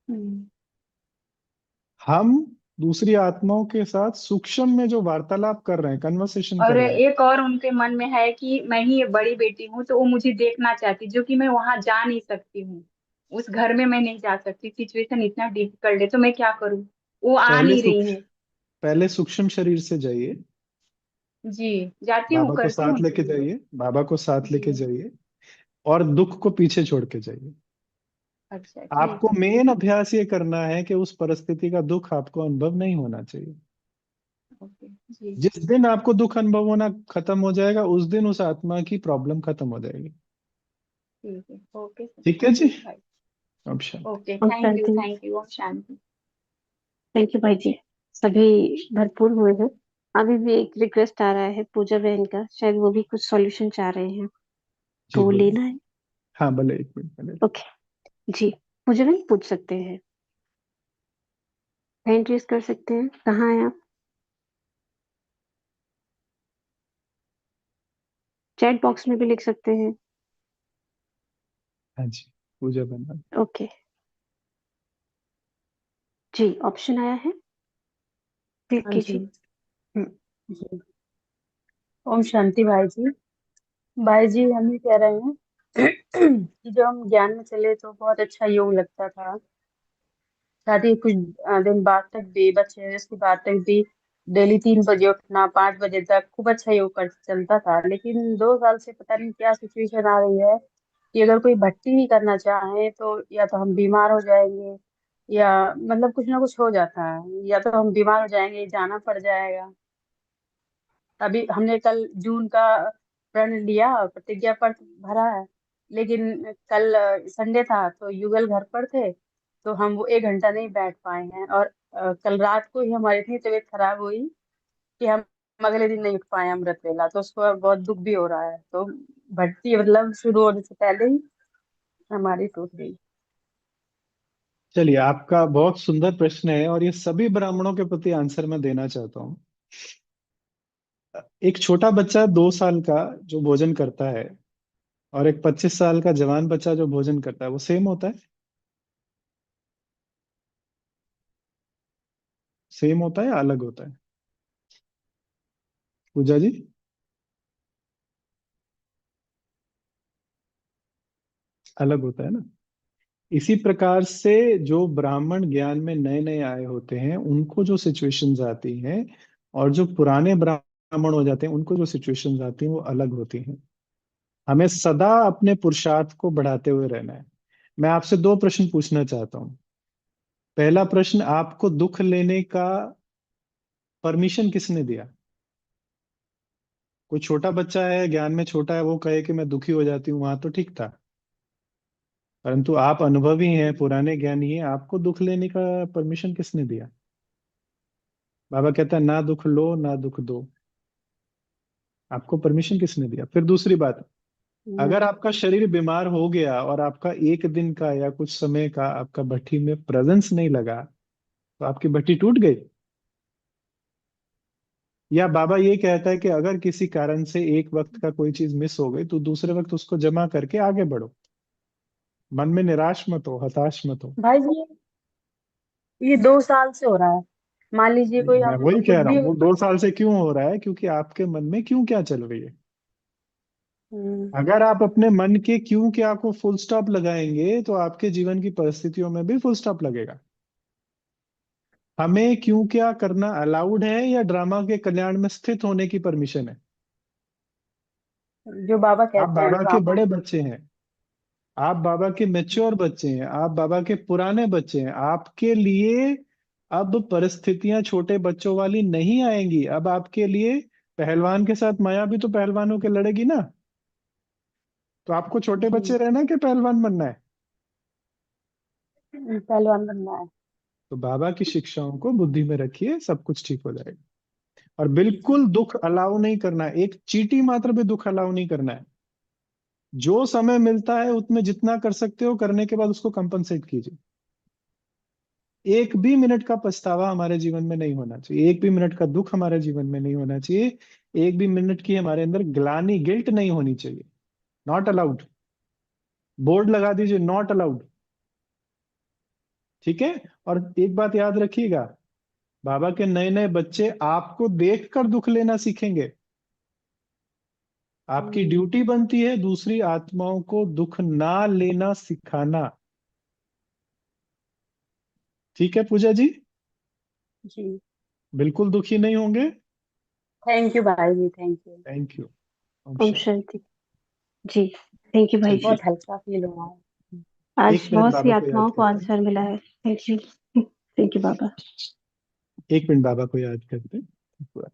हम्म। हम दूसरी आत्माओं के साथ सूक्ष्म में जो वार्तालाप कर रहे हैं, कन्वर्सेशन कर और रहे हैं। एक और उनके मन में है कि मैं ही बड़ी बेटी हूँ, तो वो मुझे देखना चाहती, जो कि मैं वहां जा नहीं सकती हूँ। उस घर में मैं नहीं जा सकती, सिचुएशन इतना डिफिकल्ट है, तो मैं क्या करूँ। वो आ पहले नहीं रही सूक्ष्म है। पहले सूक्ष्म शरीर से जाइए, जी जाती हूँ, बाबा को करती हूँ साथ उनके लेके लिए। जाइए, बाबा को साथ लेके जी। जाइए, और दुख को पीछे छोड़ के जाइए। अच्छा ठीक आपको है। मेन अभ्यास ये करना है कि उस परिस्थिति का दुख आपको अनुभव नहीं होना चाहिए। ओके जी। जिस दिन आपको दुख अनुभव होना खत्म हो जाएगा, उस दिन उस आत्मा की प्रॉब्लम खत्म हो जाएगी। ठीक है, ओके सर, ठीक है जी। ठीक भाई। अब शांति। ओके, ओम शांति। थैंक यू, ओम शांति। थैंक यू भाई जी, सभी भरपूर हुए हैं। अभी भी एक रिक्वेस्ट आ रहा है पूजा बहन का, शायद वो भी कुछ सॉल्यूशन चाह रहे हैं, जी तो वो बोलिए। लेना है। हाँ भले, एक मिनट पहले। ओके जी, पूजा बहन पूछ सकते हैं, हैंड रेज कर सकते हैं। कहाँ हैं आप? चैट बॉक्स में भी लिख सकते हैं। हाँ जी, पूजा बना। ओके जी, ऑप्शन आया है, क्लिक हाँ जी। कीजिए। हम्म, जी। ओम शांति भाई जी। भाई जी हम ये कह रहे हैं कि जो हम ज्ञान में चले तो बहुत अच्छा योग लगता था। साथ ही कुछ दिन बाद तक भी बच्चे उसके बाद तक भी डेली 3 बजे उठना, 5 बजे तक खूब अच्छा योग कर चलता था। लेकिन 2 साल से पता नहीं क्या सिचुएशन आ रही है कि अगर कोई भक्ति भी करना चाहे तो या तो हम बीमार हो जाएंगे, या मतलब कुछ ना कुछ हो जाता है, या तो हम बीमार हो जाएंगे, जाना पड़ जाएगा। अभी हमने कल जून का प्रण लिया, प्रतिज्ञा पत्र भरा है, लेकिन कल संडे था तो युगल घर पर थे, तो हम वो 1 घंटा नहीं बैठ पाए हैं। और कल रात को ही हमारी इतनी तबीयत खराब हुई कि हम अगले दिन नहीं उठ पाए अमृत वेला, तो उसको बहुत दुख भी हो रहा है। तो भक्ति मतलब शुरू होने से पहले ही हमारी टूट गई। चलिए, आपका बहुत सुंदर प्रश्न है और ये सभी ब्राह्मणों के प्रति आंसर मैं देना चाहता हूँ। एक छोटा बच्चा 2 साल का जो भोजन करता है और एक 25 साल का जवान बच्चा जो भोजन करता है, वो सेम होता है? सेम होता है या अलग होता है? पूजा जी। अलग होता है ना। इसी प्रकार से जो ब्राह्मण ज्ञान में नए नए आए होते हैं उनको जो सिचुएशंस आती हैं, और जो पुराने ब्राह्मण हो जाते हैं उनको जो सिचुएशंस आती हैं वो अलग होती हैं। हमें सदा अपने पुरुषार्थ को बढ़ाते हुए रहना है। मैं आपसे 2 प्रश्न पूछना चाहता हूँ। पहला प्रश्न, आपको दुख लेने का परमिशन किसने दिया? कोई छोटा बच्चा है, ज्ञान में छोटा है, वो कहे कि मैं दुखी हो जाती हूँ, वहां तो ठीक था। परंतु आप अनुभवी हैं, पुराने ज्ञानी हैं, आपको दुख लेने का परमिशन किसने दिया? बाबा कहता है ना दुख लो ना दुख दो। आपको परमिशन किसने दिया? फिर दूसरी बात, अगर आपका शरीर बीमार हो गया और आपका एक दिन का या कुछ समय का आपका भट्ठी में प्रेजेंस नहीं लगा, तो आपकी भट्ठी टूट गई? या बाबा ये कहता है कि अगर किसी कारण से एक वक्त का कोई चीज मिस हो गई तो दूसरे वक्त उसको जमा करके आगे बढ़ो, मन में निराश मत हो, हताश मत हो? भाई जी ये 2 साल से हो रहा है। मान लीजिए नहीं, कोई मैं हम वही कुछ कह रहा भी। हूँ, वो 2 साल से क्यों हो रहा है? क्योंकि आपके मन में क्यों क्या चल रही है। हम्म, अगर आप अपने मन के क्यों क्या को फुल स्टॉप लगाएंगे तो आपके जीवन की परिस्थितियों में भी फुल स्टॉप लगेगा। हमें क्यों क्या करना अलाउड है या ड्रामा के कल्याण में स्थित होने की परमिशन है? जो बाबा आप कहते हैं बाबा के ड्रामा। बड़े बच्चे हैं, आप बाबा के मेच्योर बच्चे हैं, आप बाबा के पुराने बच्चे हैं। आपके लिए अब परिस्थितियां छोटे बच्चों वाली नहीं आएंगी। अब आपके लिए पहलवान के साथ माया भी तो पहलवानों के लड़ेगी ना। तो आपको छोटे बच्चे जी रहना है कि पहलवान बनना है? पहलवान बनना है। तो बाबा की शिक्षाओं को बुद्धि में रखिए, सब कुछ ठीक हो जाएगा। और जी बिल्कुल दुख अलाउ नहीं करना है, एक चींटी मात्र भी दुख अलाउ नहीं करना है। जो समय मिलता है उसमें जितना कर सकते हो करने के बाद उसको कंपनसेट कीजिए। एक भी मिनट का पछतावा हमारे जीवन में नहीं होना चाहिए, एक भी मिनट का दुख हमारे जीवन में नहीं होना चाहिए, एक भी मिनट की हमारे अंदर ग्लानि, गिल्ट नहीं होनी चाहिए। Not allowed. बोर्ड लगा दीजिए, नॉट अलाउड। ठीक है। और एक बात याद रखिएगा, बाबा के नए नए बच्चे आपको देखकर दुख लेना सीखेंगे। आपकी ड्यूटी बनती है दूसरी आत्माओं को दुख ना लेना सिखाना। ठीक है पूजा जी? जी। बिल्कुल दुखी नहीं होंगे। थैंक यू भाई जी, थैंक यू। Thank you. ओम ओम शांति। शांति। जी, थैंक यू भाई चलिए, जी। बहुत हल्का फील हो रहा है। आज एक मिनट बहुत सी बाबा को याद आत्माओं को करते हैं। आंसर मिला है। Thank you. थैंक यू बाबा। एक मिनट बाबा को याद करते हैं। पूरा